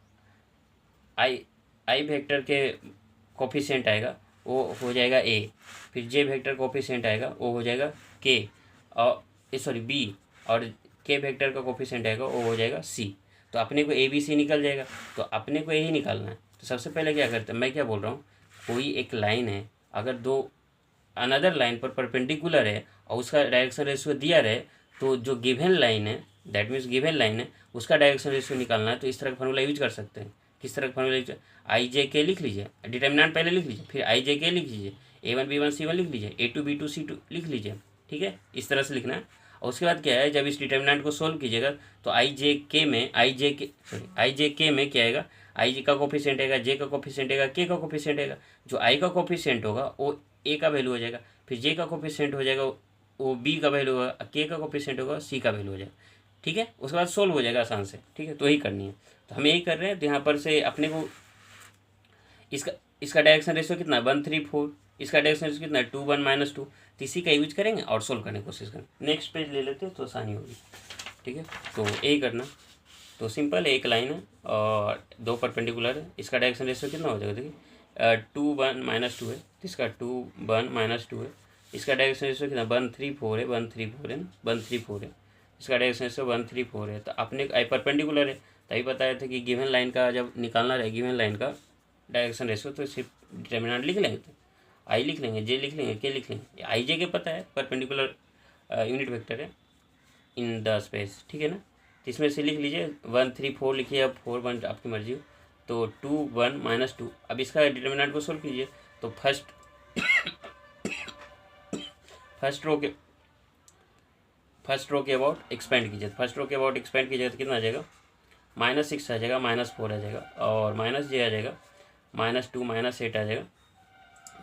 आई वेक्टर के कोफिशिएंट आएगा वो हो जाएगा ए, फिर जे वेक्टर कोफिशिएंट आएगा वो हो जाएगा के, और बी, और के वेक्टर का कोफिशिएंट आएगा वो हो जाएगा सी। तो अपने को ABC निकल जाएगा। तो अपने को यही निकालना है। तो सबसे पहले क्या करते हैं, मैं क्या बोल रहा हूँ, कोई एक लाइन है, अगर दो अनदर लाइन पर परपेंडिकुलर है और उसका डायरेक्शन रेशियो दिया रहे, तो जो गिवन लाइन है, दैट मीन्स गिवन लाइन है, उसका डायरेक्शन रेशियो निकालना है। तो इस तरह का फॉर्मूला यूज कर सकते हैं। किस तरह का फॉर्मूला यूज, आई जे के लिख लीजिए, डिटर्मिनेंट पहले लिख लीजिए, फिर आई जे के लिख लीजिए, A1 B1 C1 लिख लीजिए, A2B2C2 लिख लीजिए। ठीक है, इस तरह से लिखना है। और उसके बाद क्या है, जब इस डिटर्मिनेंट को सोल्व कीजिएगा तो आई जे के में क्या आएगा, आई जे का कोफिशिएंट आएगा, जे का कोफिशिएंट आएगा, के का कोफिशिएंट आएगा। जो आई का कोफिशिएंट होगा वो ए का वैल्यू हो जाएगा, फिर जे का कोफिशिएंट हो जाएगा वो बी का वैल्यू होगा, के का कोफिशिएंट होगा सी का वैल्यू हो जाएगा। ठीक है, उसके बाद सोल्व हो जाएगा आसान से। ठीक है, तो यही करनी है। तो हम यही कर रहे हैं। तो यहाँ पर से अपने को इसका डायरेक्शन रेशियो कितना है 1 3 4, इसका डायरेक्शन रेशियो कितना है 2 1 -2। तो इसी का यूज करेंगे और सोल्व करने की कोशिश करेंगे। नेक्स्ट पेज ले लेते हैं तो आसानी होगी। ठीक है, तो यही करना। तो सिंपल एक लाइन है और दो परपेंडिकुलर है, इसका डायरेक्शन रेशियो कितना हो जाएगा, देखिए 2 1 -2 है, तो इसका 2 1 -2 है। इसका डायरेक्शन रेशियो कितना 1 3 4 है, 1 3 4 है, 1 3 4 है। इसका डायरेक्शन रेशियो 1 3 4 है। तो अपने परपेंडिकुलर है, तभी बताया था कि गिवन लाइन का जब निकालना रहे, गिवन लाइन का डायरेक्शन रेशियो, तो सिर्फ डिटर्मिनेंट लिख लेंगे। तो आई लिख लेंगे, जे लिख लेंगे, के लिख लेंगे। आई जे के पता है परपेंडिकुलर यूनिट वेक्टर है इन द स्पेस। ठीक है ना, तो इसमें से लिख लीजिए 1 3 4 लिखिए, अब 4 1 आपकी मर्जी हो। तो 2 1 -2। अब इसका डिटर्मिनेंट को सोल्व कीजिए। तो फर्स्ट रो के अबाउट एक्सपेंड कीजिए। फर्स्ट रो के अबाउट एक्सपेंड कीजिएगा तो कितना आ जाएगा, -6 आ जाएगा, -4 आ जाएगा, और माइनस जे आ जाएगा, -2 -8 आ जाएगा,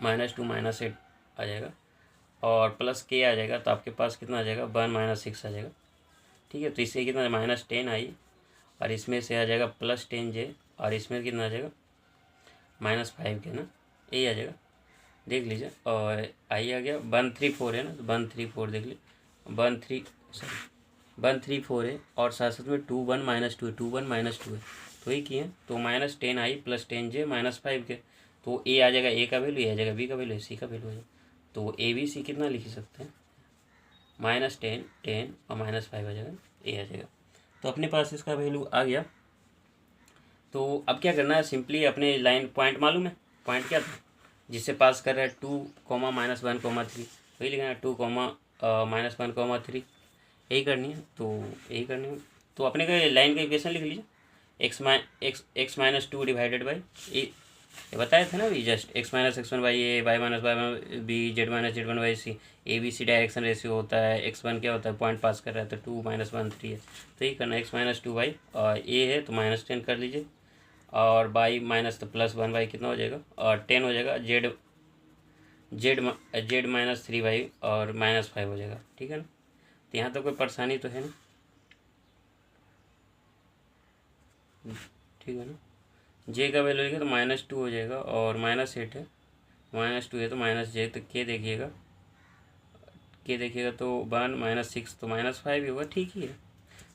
-2 -8 आ जाएगा, और प्लस के आ जाएगा। तो आपके पास कितना आ जाएगा 1 -6 आ जाएगा। ठीक है, तो इससे कितना -10 आई, और इसमें से आ जाएगा +10 जे, और इसमें कितना आ जाएगा -5 के ना, यही आ जाएगा, देख लीजिए। और आई आ गया 1 3 4 है ना, तो 1 3 4 देख लीजिए, 1 3 4 है, और साथ साथ में 2 1 -2 है, 2 1 -2 है, तो ये किए। तो -10 आई +10 जे -5 के, तो ए आ जाएगा, ए का वैल्यू, ए आ जाएगा, बी का वैल्यू, सी का वैल्यू है। तो ए बी सी कितना लिख सकते हैं, -10 10 और -5 आ जाएगा, ए आ जाएगा। तो अपने पास इसका वैल्यू आ गया। तो अब क्या करना है, सिंपली अपने लाइन पॉइंट मालूम है, पॉइंट क्या था जिससे पास कर रहा है 2, -1, 3, वही लिखना है 2, -1, 3, यही करनी है। तो यही करनी है। तो अपने का लाइन का इक्वेशन लिख लीजिए, x -2 डिवाइडेड बाई ये बताया था ना अभी just, x - x1 by a, y - y b, z - z1 by c. A b c direction ratio होता है, x1 क्या होता है, पॉइंट पास कर रहा है, तो 2 -1 3 है। तो यही करना है, x -2 बाई ए है तो -10 कर लीजिए, और बाई माइनस तो +1 बाई कितना हो जाएगा, और 10 हो जाएगा, z -3 बाई और -5 हो जाएगा। ठीक है ना, तो यहाँ तो कोई परेशानी तो है ना, ठीक है ना। जे का वैल्यू लिखे तो -2 हो जाएगा, और -8 है, -2 है तो -j, तो के देखिएगा, तो 1 -6 तो -5 ही होगा, ठीक ही है।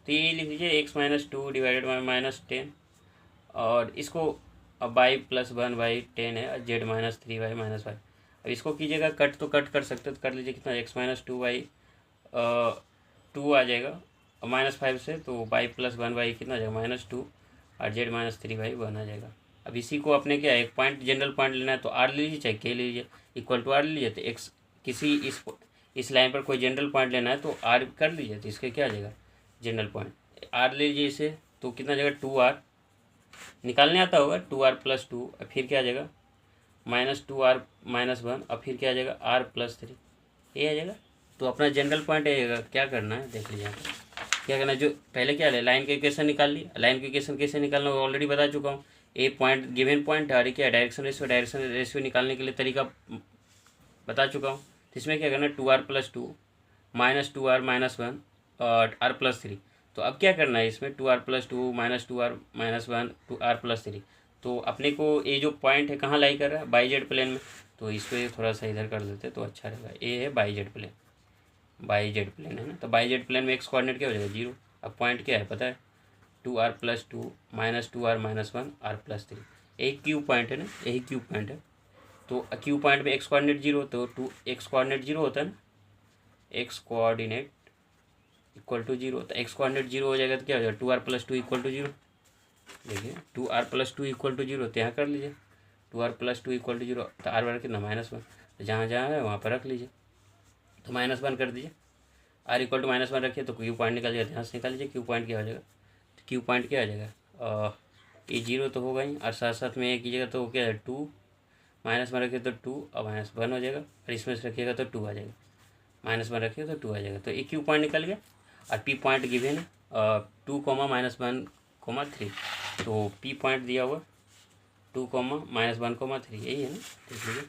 तो ये लिख लीजिए x -2 डिवाइडेड बाई -10, और इसको अब बाई +1 बाई 10 है, z -3 बाई -5। अब इसको कीजिएगा कट, तो कट कर सकते हो, तो कर लीजिए कितना, x -2 बाई 2 आ जाएगा, और -5 से, तो बाई +1 बाई कितना आ जाएगा -2, और z -3 बाई 1 आ जाएगा। अब इसी को अपने क्या एक पॉइंट, जनरल पॉइंट लेना है, तो r ले लीजिए चाहे k ले लीजिए, इक्वल टू r ले लीजिए। तो x किसी इस लाइन पर कोई जनरल पॉइंट लेना है तो r कर लीजिए, तो इसके क्या आ जाएगा जनरल पॉइंट, r ले लीजिए इसे, तो कितना आ जाएगा 2r, निकालने आता होगा 2r + 2, फिर क्या आ जाएगा -2r -1, और फिर क्या आ जाएगा r + 3, ये आ जाएगा। तो अपना जनरल पॉइंट आएगा। क्या करना है देख लीजिए, क्या करना है, जो पहले क्या है लाइन का इक्वेशन निकाल ली। लाइन का इक्वेशन कैसे निकालना होगा ऑलरेडी बता चुका हूँ, ए पॉइंट गिवन पॉइंट है, क्या डायरेक्शन रेशियो निकालने के लिए तरीका बता चुका हूँ। तो इसमें क्या करना है, 2r+2 -2r-1 और r+3। तो अब क्या करना है इसमें, 2r+2 -2r-1 2r+3। तो अपने को ये जो पॉइंट है कहाँ लाई कर रहा है, बाई जेड प्लेन में। तो इसको थोड़ा सा इधर कर देते तो अच्छा रहेगा। ए है y z plane, y z plane है ना। तो बाई जेड प्लेन में एक्स कोऑर्डिनेट क्या हो जाएगा, 0। अब पॉइंट क्या है पता है, 2r+2 -2r-1 r+3। एक क्यूब पॉइंट है ना, यही क्यूब पॉइंट है। तो क्यूब पॉइंट में एक्स कोऑर्डिनेट 0, तो एक्स कोऑर्डिनेट 0 होता है ना, एक्स कोऑर्डिनेट इक्वल टू 0। तो एक्स कोऑर्डिनेट 0 हो जाएगा तो क्या हो जाएगा, 2r+2 इक्वल टू 0। देखिए 2r+2 इक्वल टू 0, तो यहाँ कर लीजिए 2r+2 इक्वल टू 0। तो आर बार कितना, -1। तो जहाँ जहाँ है वहाँ पर रख लीजिए, तो -1 कर दीजिए। आर इक्वल टू -1 रखिए तो क्यू पॉइंट निकल जाएगा, यहाँ से निकाल लीजिए क्यू पॉइंट क्या हो जाएगा। तो क्यू पॉइंट क्या आ जाएगा, ये 0 तो होगा ही, और साथ साथ में ये कीजिएगा तो क्या है 2, -1 रखिए तो 2 और -1 हो जाएगा, और इसमें से रखिएगा तो 2 आ जाएगा, -1 रखिएगा तो 2 आ जाएगा। तो एक क्यू पॉइंट निकल गया। और पी पॉइंट गिवन है 2, -1, 3। तो पी पॉइंट दिया हुआ 2, -1, 3, यही है ना। देख लीजिए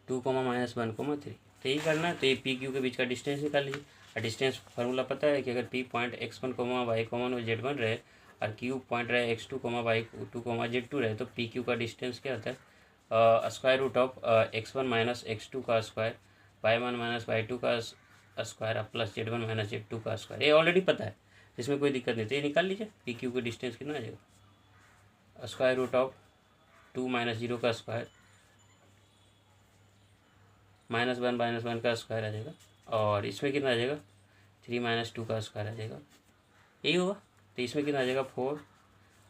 2, -1, 3। तो यही करना है। तो ये पी क्यू के बीच का डिस्टेंस निकाल लीजिए। और डिस्टेंस फार्मूला पता है कि अगर पी पॉइंट x1, y1 और z1 रहे, और क्यू पॉइंट रहे x2, y2, z2 रहे, तो पी क्यू का डिस्टेंस क्या होता है, square root of x1 - x2 का स्क्वायर, y1 - y2 का स्क्वायर प्लस z1 - z2 का स्क्वायर। ये ऑलरेडी पता है, इसमें कोई दिक्कत नहीं। तो ये निकाल लीजिए पी क्यू का डिस्टेंस कितना आ जाएगा, स्क्वायर रूट ऑफ 2 - 0 का स्क्वायर -1 का स्क्वायर आ जाएगा, और इसमें कितना आ जाएगा 3 - 2 का स्क्वायर आ जाएगा, यही होगा। तो इसमें कितना आ जाएगा 4,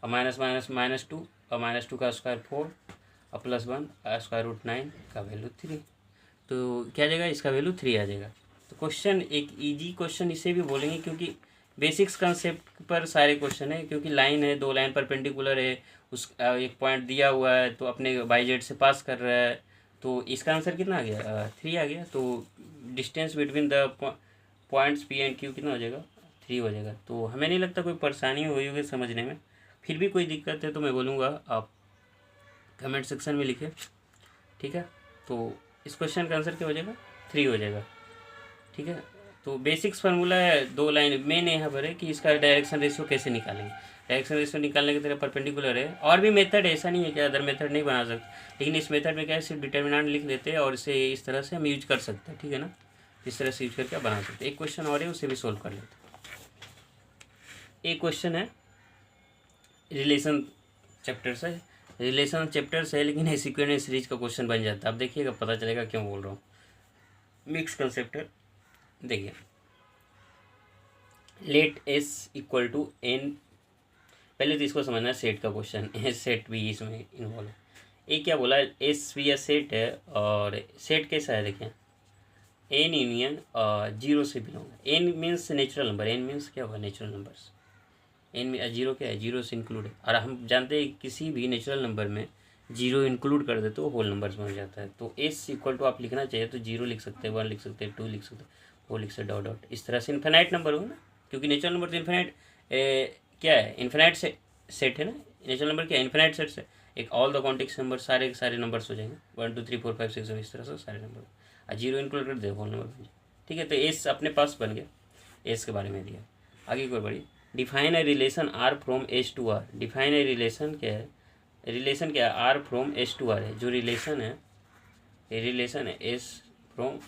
और -2 और -2 का स्क्वायर 4 और +1 स्क्वायर रूट 9 का वैल्यू 3। तो क्या आ जाएगा, इसका वैल्यू 3 आ जाएगा। तो क्वेश्चन एक इजी क्वेश्चन इसे भी बोलेंगे, क्योंकि बेसिक्स कंसेप्ट पर सारे क्वेश्चन है। क्योंकि लाइन है, 2 लाइन परपेंडिकुलर है, उस एक पॉइंट दिया हुआ है तो अपने बाई जेड से पास कर रहा है। तो इसका आंसर कितना आ गया, 3 आ गया। तो distance between the points P and Q कितना हो जाएगा, 3 हो जाएगा। तो हमें नहीं लगता कोई परेशानी हुई होगी समझने में। फिर भी कोई दिक्कत है तो मैं बोलूँगा आप कमेंट सेक्शन में लिखें, ठीक है। तो इस क्वेश्चन का आंसर क्या हो जाएगा, 3 हो जाएगा, ठीक है। तो बेसिक्स फार्मूला है, 2 लाइन मेन यहाँ पर है कि इसका डायरेक्शन रेशियो कैसे निकालेंगे। डायरेक्शन रेशियो निकालने की तरह परपेंडिकुलर है, और भी मेथड ऐसा नहीं है कि अदर मेथड नहीं बना सकते, लेकिन इस मेथड में क्या है, सिर्फ डिटर्मिनेंट लिख लेते हैं और इसे इस तरह से हम यूज कर सकते हैं, ठीक है ना। इस तरह से यूज करके बना सकते हैं। एक क्वेश्चन और है, उसे भी सोल्व कर लेते हैं। एक क्वेश्चन है रिलेशन चैप्टर से, रिलेशन चैप्टर से, लेकिन सीक्वेंस सीरीज का क्वेश्चन बन जाता है। अब देखिएगा पता चलेगा क्यों बोल रहा हूँ। मिक्स कंसेप्ट है, देखिए let S equal to N. पहले तो इसको समझना है, सेट का क्वेश्चन है, सेट भी इसमें इन्वॉल्व है। ये क्या बोला, एस भी या सेट है, और सेट कैसा है देखिए, एन यूनियन 0 से belong. N means natural number, N means क्या होगा, नेचुरल नंबर्स। एन में 0 क्या है, 0 से इंक्लूड है। और हम जानते हैं किसी भी नेचुरल नंबर में 0 इंक्लूड कर दे तो होल नंबर्स बन जाता है। तो एस इक्वल टू आप लिखना चाहिए तो 0 लिख सकते हैं, 1 लिख सकते हैं, 2 लिख सकते हैं, 4 लिख सकते, डॉट डॉट। इस तरह से इन्फिनाइट नंबर होगा ना, क्योंकि नेचुरल नंबर तो इन्फिनाइट क्या है, इन्फिनाइट सेट है ना। नेचुरल नंबर क्या है, इन्फिनाइट सेट से एक ऑल द कॉन्टेक्स नंबर सारे के सारे नंबर्स हो जाएंगे, 1 2 3 4 5 6 7 इस तरह से सारे नंबर। और 0 इंक्लूड कर दे होल नंबर बन जाए, ठीक है। तो एस अपने पास बन गया, एस के बारे में दिया। आगे कोई बढ़िए, define a relation R from S to R. Define a relation क्या है, रिलेशन क्या है, R from S to R है जो रिलेशन है, ये रिलेशन है एस फ्रॉम,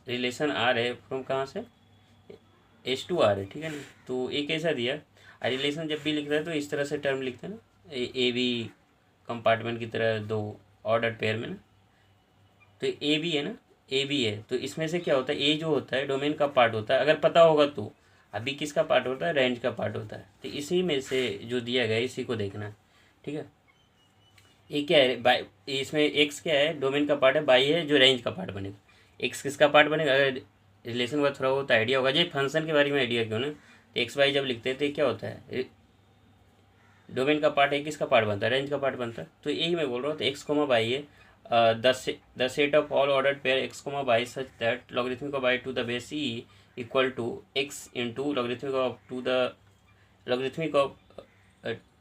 रिलेशन आर है फ्रॉम कहाँ से, एस टू आर है, ठीक है ना। तो ये कैसा दिया, रिलेशन जब भी लिखता है तो इस तरह से टर्म लिखते हैं ना, ए बी कंपार्टमेंट की तरह 2 ऑर्डर पेयर में ना। तो ए बी है ना, ए बी है, तो इसमें से क्या होता है, ए जो होता है डोमेन का पार्ट होता है, अगर पता होगा तो। अभी किसका पार्ट होता है, रेंज का पार्ट होता है। तो इसी में से जो दिया गया है इसी को देखना है, ठीक है। ये क्या है, बाई, इसमें एक्स क्या है, डोमेन का पार्ट है, बाई है जो रेंज का पार्ट बनेगा। एक्स किसका पार्ट बनेगा, अगर रिलेशन का थोड़ा बहुत आइडिया होगा, जो फंक्शन के बारे में आइडिया क्यों ना, तो एक्स वाई जब लिखते हैं तो क्या होता है, डोमेन का पार्ट है, किसका पार्ट बनता है, रेंज का पार्ट बनता है। तो यही मैं बोल रहा हूँ। तो एक्स कोमा बाई है, the set of all ordered pair x comma y such that logarithmic of y to the base e equal to x into logarithmic of to the logarithmic of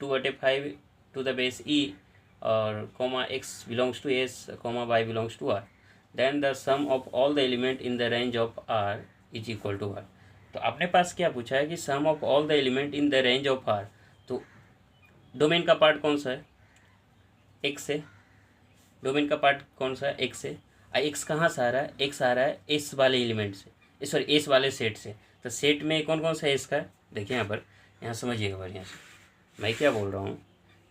2/5 to the base e और comma x belongs to s comma y belongs to r, then the sum of all the element in the range of r is equal to are. तो अपने पास क्या पूछा है कि sum of all the element in the range of r, तो domain का part कौन सा है, एक्स है, डोमेन का पार्ट कौन सा है, एक्स है। एक्स कहाँ से आ रहा है, एक्स आ रहा है एस वाले एलिमेंट से, सॉरी एस वाले सेट से। तो सेट में कौन कौन सा है इसका, देखिए यहाँ पर, यहाँ समझिएगा बढ़िया से मैं क्या बोल रहा हूँ।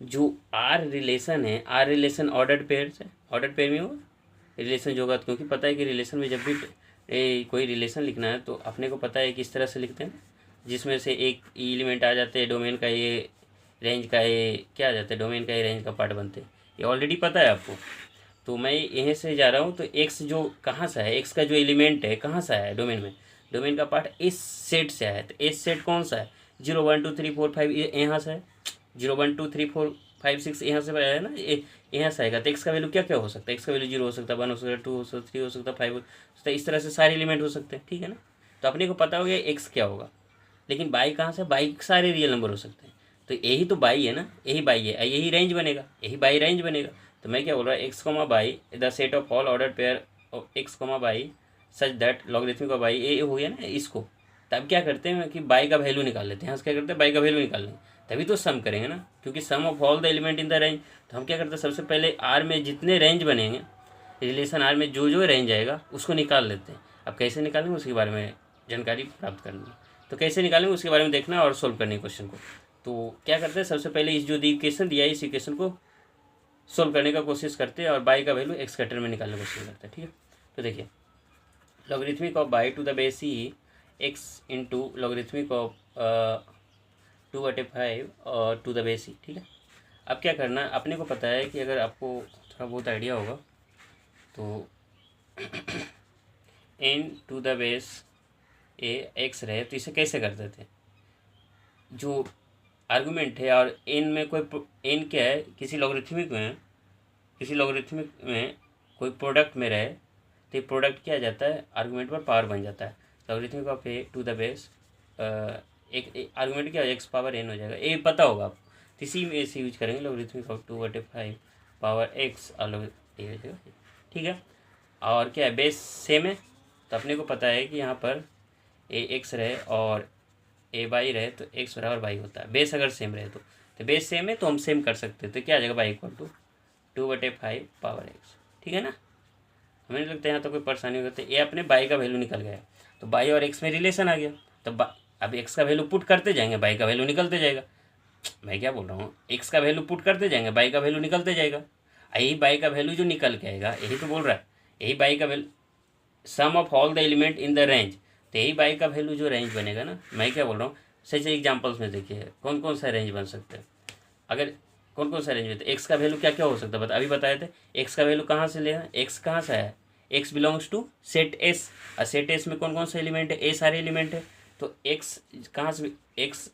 जो आर रिलेशन है, आर रिलेशन ऑर्डर्ड पेयर से, ऑर्डर्ड पेयर में वो रिलेशन जो होगा, क्योंकि पता है कि रिलेशन में जब भी कोई रिलेशन लिखना है तो अपने को पता है किस तरह से लिखते हैं, जिसमें से एक एलिमेंट आ जाते हैं डोमेन का, ये रेंज का, ये क्या आ जाता है डोमेन का, ये रेंज का पार्ट बनते हैं, ये ऑलरेडी पता है आपको। तो मैं यहीं से जा रहा हूँ, तो एक्स जो कहाँ से है, एक्स का जो एलिमेंट है कहाँ से आया है डोमेन में, डोमेन का पार्ट इस सेट से आया है। तो इस सेट कौन सा है, 0 1 2 3 4 5 यहाँ से है, 0 1 2 3 4 5 6 यहाँ से आया है ना, ये यहाँ से आएगा। तो एक्स का वैल्यू क्या क्या हो सकता है, एक्स का वैल्यू 0 हो सकता है, 1 हो सकता है, 2 हो सकता है, 3 हो सकता है, 5 हो सकता है, इस तरह से सारे एलिमेंट हो सकते हैं, ठीक है ना। तो अपने को पता हो गया एक्स क्या होगा। लेकिन बाई कहाँ से, बाई सारे रियल नंबर हो सकते हैं, तो यही तो बाई है ना, यही बाई है, यही रेंज बनेगा, यही बाई रेंज बनेगा। तो मैं क्या बोल रहा हूँ, x comma y the set of all order pair of x comma y such that logarithmic of y, ये हो गया ना इसको। तब क्या करते हैं कि बाई का वैल्यू निकाल लेते हैं, यहाँ से क्या करते हैं बाई का वैल्यू निकाल लेंगे, तभी तो सम करेंगे ना, क्योंकि sum of all the element in the range. तो हम क्या करते हैं, सबसे पहले आर में जितने रेंज बनेंगे, रिलेशन आर में जो जो रेंज आएगा उसको निकाल लेते हैं। अब कैसे निकालेंगे उसके बारे में जानकारी प्राप्त करनी है, तो कैसे निकालेंगे उसके बारे में देखना और सोल्व करने क्वेश्चन को। तो क्या करते हैं, सबसे पहले इस जो इक्वेशन दिया है इस इक्वेशन को सोल्व करने का कोशिश करते हैं और बाई का वैल्यू एक्स का टर्म में निकालने की कोशिश करते हैं, ठीक है। तो देखिए logarithmic of y to the base E x into logarithmic of 2/5 और टू द बेस ई, ठीक है। अब क्या करना है, अपने को पता है कि अगर आपको थोड़ा बहुत आइडिया होगा तो n to the base a x रहे तो इसे कैसे करते थे, जो आर्गुमेंट है और n में कोई n क्या है, किसी लॉगरिथमिक में कोई प्रोडक्ट में रहे तो ये प्रोडक्ट क्या आ जाता है, आर्गुमेंट पर पावर बन जाता है। Logarithmic of a to the base एक आर्गुमेंट क्या हो, एक्स पावर n हो जाएगा, ये पता होगा आप, तो इसी में इसे यूज करेंगे लॉगरिथमिक ऑफ 2/5 पावर एक्स और हो जाएगा, ठीक है। और क्या है, बेस सेम है, तो अपने को पता है कि यहाँ पर ए एक्स रहे और ए बाई रहे तो एक्स बराबर बाई होता है, बेस अगर सेम रहे तो बेस सेम है तो हम सेम कर सकते हैं, तो क्या आ जाएगा y equal to 2/5 power x, ठीक है ना। हमें लगता है यहाँ तो कोई परेशानी हो गई, ये अपने बाई का वैल्यू निकल गया, तो बाई और एक्स में रिलेशन आ गया, तो अब एक्स का वैल्यू पुट करते जाएंगे, बाई का वैल्यू निकलते जाएगा। मैं क्या बोल रहा हूँ, एक्स का वैल्यू पुट करते जाएंगे, बाई का वैल्यू निकलते जाएगा, यही बाई का वैल्यू जो निकल के आएगा, यही तो बोल रहा है, यही बाई का value sum of all the element in the range, तो यही बाई का वैल्यू जो रेंज बनेगा ना। मैं क्या बोल रहा हूँ, सही सही एग्जाम्पल्स में देखिए कौन कौन सा रेंज बन सकते हैं, अगर कौन कौन सा रेंज में एक्स का वैल्यू क्या क्या हो सकता है, अभी बताए थे। एक्स का वैल्यू कहाँ से लेना, एक्स कहाँ से आया, x belongs to set S, और सेट एस में कौन कौन सा एलिमेंट है, ए सारे एलिमेंट है, तो एक्स कहाँ से, x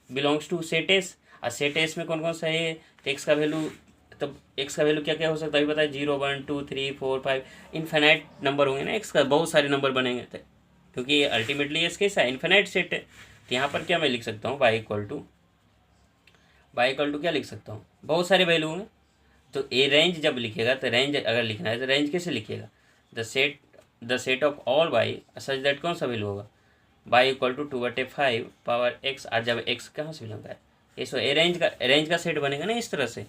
belongs to set S, और सेट एस में कौन कौन सा है, तो एक्स का वैल्यू, तब एक्स का वैल्यू क्या क्या हो सकता है अभी बताए, 0 1 2 3 4 5, इन्फिनाइट नंबर होंगे ना, एक्स का बहुत सारे नंबर बनेंगे, क्योंकि अल्टीमेटली एस कैसा है, इन्फिनाइट सेट है। तो यहाँ पर क्या मैं लिख सकता हूँ, बाई इक्वल टू क्या लिख सकता हूँ, बहुत सारे वैल्यू होंगे, तो ए रेंज जब लिखेगा तो रेंज अगर लिखना है तो रेंज कैसे लिखिएगा, the set of all y such that कौन सा वैल्यू होगा, y equal to 2/5 power x, और जब एक्स कहाँ से बिलोंग है, ये सो ए रेंज का सेट बनेगा ना, इस तरह से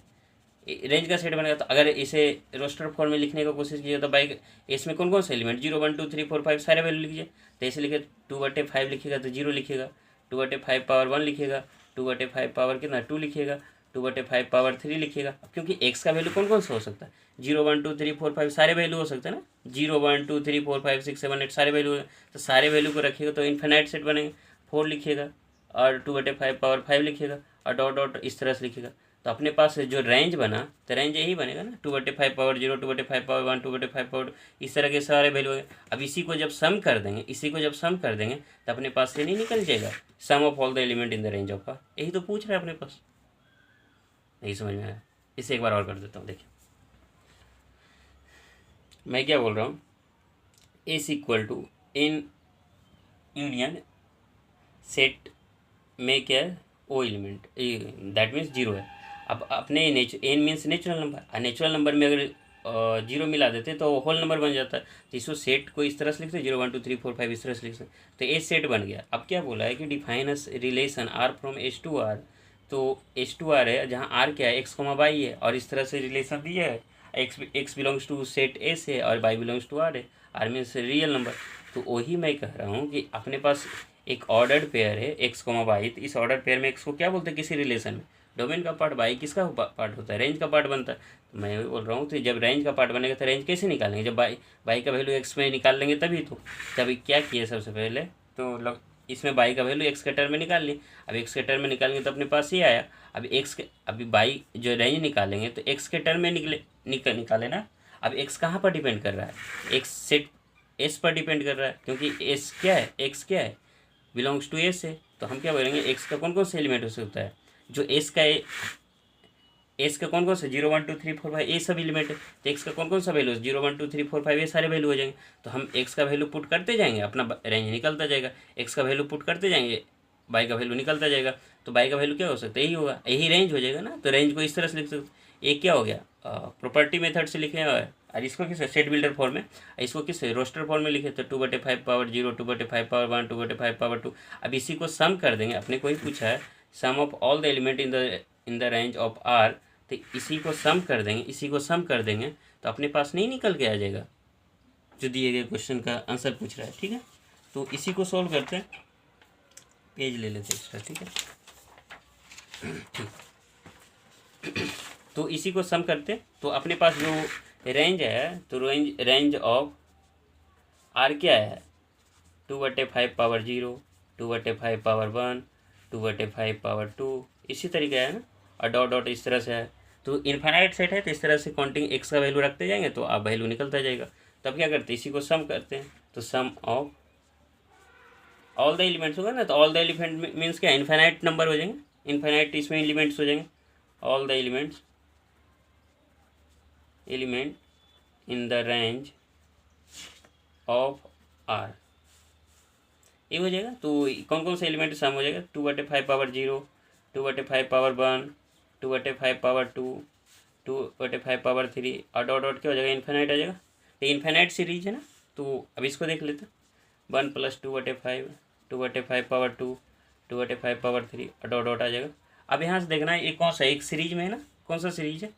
रेंज का सेट बनेगा। तो अगर इसे रोस्टर फॉर्म में लिखने का कोशिश कीजिए तो बाई इसमें कौन कौन से एलिमेंट, 0 1 2 3 4 5 सारे वैल्यू लिखिए, तो ऐसे लिखे 2/5 लिखिएगा तो 0 लिखिएगा, 2/5 पावर 1 लिखिएगा, 2/5 पावर कितना 2 लिखिएगा, 2/5 पावर 3 लिखिएगा, क्योंकि एक्स का वैल्यू कौन कौन सा हो सकता है, 0 1 2 3 4 5 सारे वैल्यू हो सकते हैं ना, 0 1 2 3 4 5 6 7 8 सारे वैल्यू, तो सारे वैल्यू को रखिएगा तो इन्फिनाइट सेट बनेंगे, 4 लिखिएगा और 2/5 पावर 5 लिखिएगा और डॉट डॉट इस तरह से लिखिएगा। तो अपने पास जो रेंज बना तो रेंज यही बनेगा ना, 2/5 पावर 0, 2/5 पावर 1, 2/5 पावर, इस तरह के सारे वैल्यू है। अब इसी को जब सम कर देंगे तो अपने पास से नहीं निकल जाएगा, sum of all the element in the range of का, यही तो पूछ रहा है अपने पास, नहीं समझ में आया। इसे एक बार और कर देता हूँ, देखिए मैं क्या बोल रहा हूँ, is equal to N union set में क्या है, ओ एलिमेंट दैट मीन्स 0 है, अब अपने एन मीन्स नेचुरल नंबर, और नेचुरल नंबर में अगर जीरो मिला देते तो होल नंबर बन जाता है। तो इसको सेट को इस तरह से लिखते 0 1 2 3 4 5 इस तरह से लिखते, तो ए सेट बन गया। अब क्या बोला है कि define us relation R from H to are, तो एच टू आर है जहाँ आर क्या है, एक्स कोमा वाई है, और इस तरह से रिलेशन दिया है, x belongs to set S है और वाई बिलोंग्स टू आर है, आर मीन्स रियल नंबर। तो वही मैं कह रहा हूँ कि अपने पास एक ऑर्डर्ड पेयर है एक्स कोमा वाई, तो इस ऑर्डर पेयर में एक्स को क्या बोलते हैं किसी रिलेशन में, डोमेन का पार्ट, वाई किसका पार्ट होता है, रेंज का पार्ट बनता है। तो मैं बोल रहा हूँ तो जब रेंज का पार्ट बनेगा तो रेंज कैसे निकालेंगे, जब बाई का वैल्यू एक्स में निकाल लेंगे तभी तो। तभी क्या किया सबसे पहले तो इसमें बाई का वैल्यू एक्स के टर्म में निकाल ली। अब एक्स के टर्म में निकालेंगे तो अपने पास ये आया। अब एक्स के अभी बाई जो रेंज निकालेंगे तो एक्स के टर्म में निकाले ना। अब एक्स कहाँ पर डिपेंड कर रहा है, एक्स सेट एस पर डिपेंड कर रहा है, क्योंकि एस क्या है, एक्स क्या है, बिलोंग्स टू एस है। तो हम क्या बोलेंगे एक्स का कौन कौन सा एलिमेंट हो सकता है, जो एस का एस का कौन कौन सा 0 1 2 3 4 5 ये सब एलिमेंट है। तो एक्स का कौन कौन सा वैल्यू है 0 1 2 3 4 5 ये सारे वैल्यू हो जाएंगे। तो हम एक्स का वैल्यू पुट करते जाएंगे, अपना रेंज निकलता जाएगा, एक्स का वैल्यू पुट करते जाएंगे, बाई का वैल्यू निकलता जाएगा। तो बाई का वैल्यू क्या हो सकता है, यही होगा, यही रेंज हो जाएगा ना। तो रेंज को इस तरह से लिख सकते, ये क्या हो गया प्रॉपर्टी मेथड से लिखे हैं, और इसको किस सेट बिल्डर फॉर्म में, इसको किस रोस्टर फॉर्म में लिखे तो 2/5 पावर 0, 2/5 पावर 1, 2/5 पावर 2। अब इसी को सम कर देंगे, अपने को ही पूछा है sum of all the element in the range of r, तो इसी को सम कर देंगे, इसी को सम कर देंगे तो अपने पास नहीं निकल के आ जाएगा जो दिए गए क्वेश्चन का आंसर पूछ रहा है। ठीक है, तो इसी को सॉल्व करते हैं, पेज ले लेते हैं एक्स्ट्रा। ठीक है, ठीक, तो इसी को सम करते तो अपने पास जो रेंज है, तो रेंज ऑफ आर क्या है 2/5 पावर 0, 2/5 पावर 1, 2/5 पावर 2 इसी तरीके है ना, और डॉट डॉट इस तरह से है। तो इन्फाइनाइट सेट है तो इस तरह से काउंटिंग एक्स का वैल्यू रखते जाएंगे तो आप वैल्यू निकलता जाएगा। तब क्या करते हैं, इसी को सम करते हैं, तो sum of all the elements होगा ना, तो ऑल द एलिमेंट मीन्स क्या, इन्फाइनाइट नंबर हो जाएंगे, इन्फाइनाइट इसमें एलिमेंट्स हो जाएंगे, all the element in the range of R, ये हो जाएगा। तो कौन कौन से एलिमेंट सम हो जाएगा, 2/5 पावर 0, 2/5 पावर 1, 2/5 पावर 2, 2/5 पावर 3, और डॉट डॉट क्या हो जाएगा, इन्फिनाइट आ जाएगा। तो इन्फिनाइट सीरीज है ना, तो अब इसको देख लेते हैं, 1 + 2/5, 2/5 पावर 2, 2/5 पावर 3 और डॉट डॉट आ जाएगा। अब यहाँ से देखना है ये कौन सा एक सीरीज में है ना, कौन सा सीरीज है,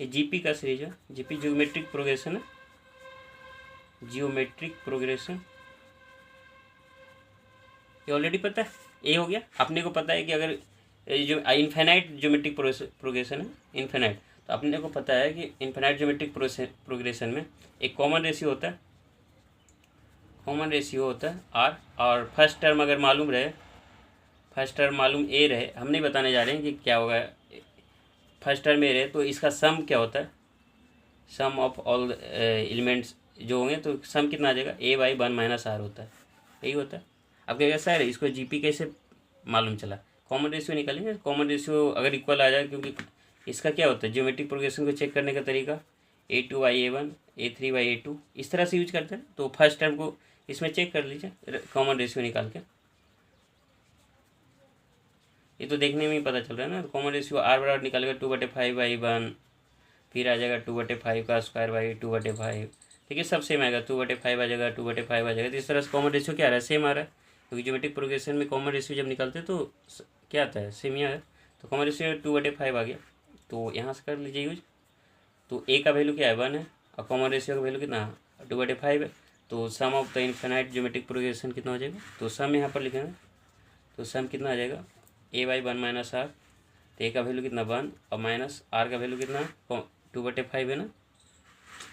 ये जीपी का सीरीज है, जीपी ज्योमेट्रिक प्रोग्रेशन है, जियोमेट्रिक प्रोग्रेशन, ये ऑलरेडी पता है, ये हो गया। अपने को पता है कि अगर जो इन्फिनाइट ज्योमेट्रिक प्रोग्रेशन है, इन्फिनाइट, तो अपने को पता है कि इन्फिनाइट ज्योमेट्रिक प्रोग्रेशन में एक कॉमन रेशियो होता है, कॉमन रेशियो होता है आर, और फर्स्ट टर्म अगर मालूम रहे, फर्स्ट टर्म मालूम ए रहे, हम नहीं बताने जा रहे हैं कि क्या होगा, फर्स्ट टर्म ए रहे तो इसका सम क्या होता है, सम ऑफ ऑल एलिमेंट्स जो होंगे, तो सम कितना आ जाएगा, A/1 - R होता है, यही होता है। अब क्या सर इसको जीपी कैसे मालूम चला, कॉमन रेशियो निकालेंगे, कॉमन रेशियो अगर इक्वल आ जाए, क्योंकि इसका क्या होता है ज्योमेट्रिक प्रोग्रेशन को चेक करने का तरीका A2/A1, A3/A2 इस तरह से यूज करते हैं। तो फर्स्ट टर्म को इसमें चेक कर लीजिए कॉमन रेशियो निकाल के, ये तो देखने में ही पता चल रहा है ना। कॉमन रेशियो R बराबर निकालेगा 2/5/1, फिर आ जाएगा 2/5 का स्क्वायर बाई 2/5, ठीक है, सब सेम आएगा, 2/5 आ जाएगा, 2/5 आ जाएगा। तो इस तरह से कॉमन रेशियो क्या आ रहा है, सेम आ रहा है, क्योंकि ज्योमेट्रिक प्रोग्रेशन में कॉमन रेशियो जब निकालते हैं तो क्या आता है, सेम ही आ है। तो कॉमन रेशियो 2/5 आ गया, तो यहाँ से कर लीजिए यूज। तो ए का वैल्यू क्या है 1 है, और कॉमन रेशियो का वैल्यू कितना है 2/5 है। तो sum of the infinite geometric progression कितना हो जाएगा, तो सम यहाँ पर लिखेंगे, तो सम कितना आ जाएगा A/1 - R, तो ए का वैल्यू कितना 1 और माइनस आर का वैल्यू कितना 2/5 है ना।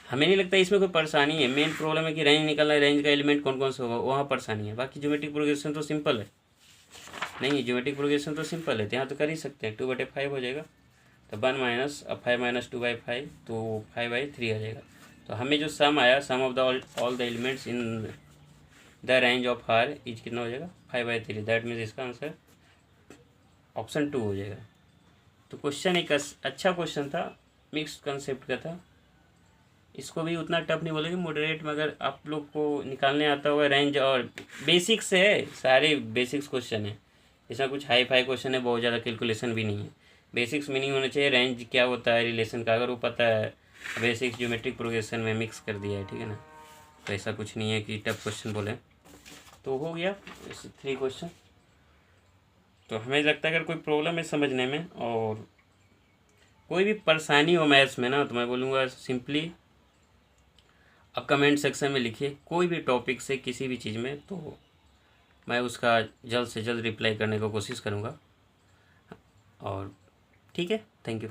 हमें नहीं लगता इसमें कोई परेशानी है, मेन प्रॉब्लम है कि रेंज निकलना है, रेंज का एलिमेंट कौन कौन सा होगा वहाँ परेशानी है। बाकी ज्योमेट्रिक प्रोग्रेशन तो सिंपल है, नहीं ज्योमेट्रिक प्रोग्रेशन तो सिंपल है, तो यहाँ तो कर ही सकते हैं, 2/5 हो जाएगा, तो 1 माइनस अब 5 - 2/5 तो 5/3 आ जाएगा। तो हमें जो सम आया, sum of the all the elements in the range of r is कितना हो जाएगा 5/3, दैट मीन्स इसका आंसर ऑप्शन 2 हो जाएगा। तो क्वेश्चन एक अच्छा क्वेश्चन था, मिक्स कंसेप्ट का था, इसको भी उतना टफ नहीं बोलेंगे, मॉडरेट में अगर आप लोग को निकालने आता होगा रेंज, और बेसिक्स है, सारे बेसिक्स क्वेश्चन है, इसमें कुछ हाई फाई क्वेश्चन है, बहुत ज़्यादा कैलकुलेशन भी नहीं है। बेसिक्स मीनिंग होना चाहिए रेंज क्या होता है रिलेशन का, अगर वो पता है। बेसिक्स ज्योमेट्रिक प्रोग्रेशन में मिक्स कर दिया है, ठीक है ना। तो ऐसा कुछ नहीं है कि टफ क्वेश्चन बोले। तो हो गया 3 क्वेश्चन। तो हमें लगता है अगर कोई प्रॉब्लम है समझने में और कोई भी परेशानी हो मैथ्स में ना, तो मैं बोलूँगा सिंपली अब कमेंट सेक्शन में लिखिए कोई भी टॉपिक से किसी भी चीज़ में, तो मैं उसका जल्द से जल्द रिप्लाई करने की कोशिश करूँगा। और ठीक है, थैंक यू।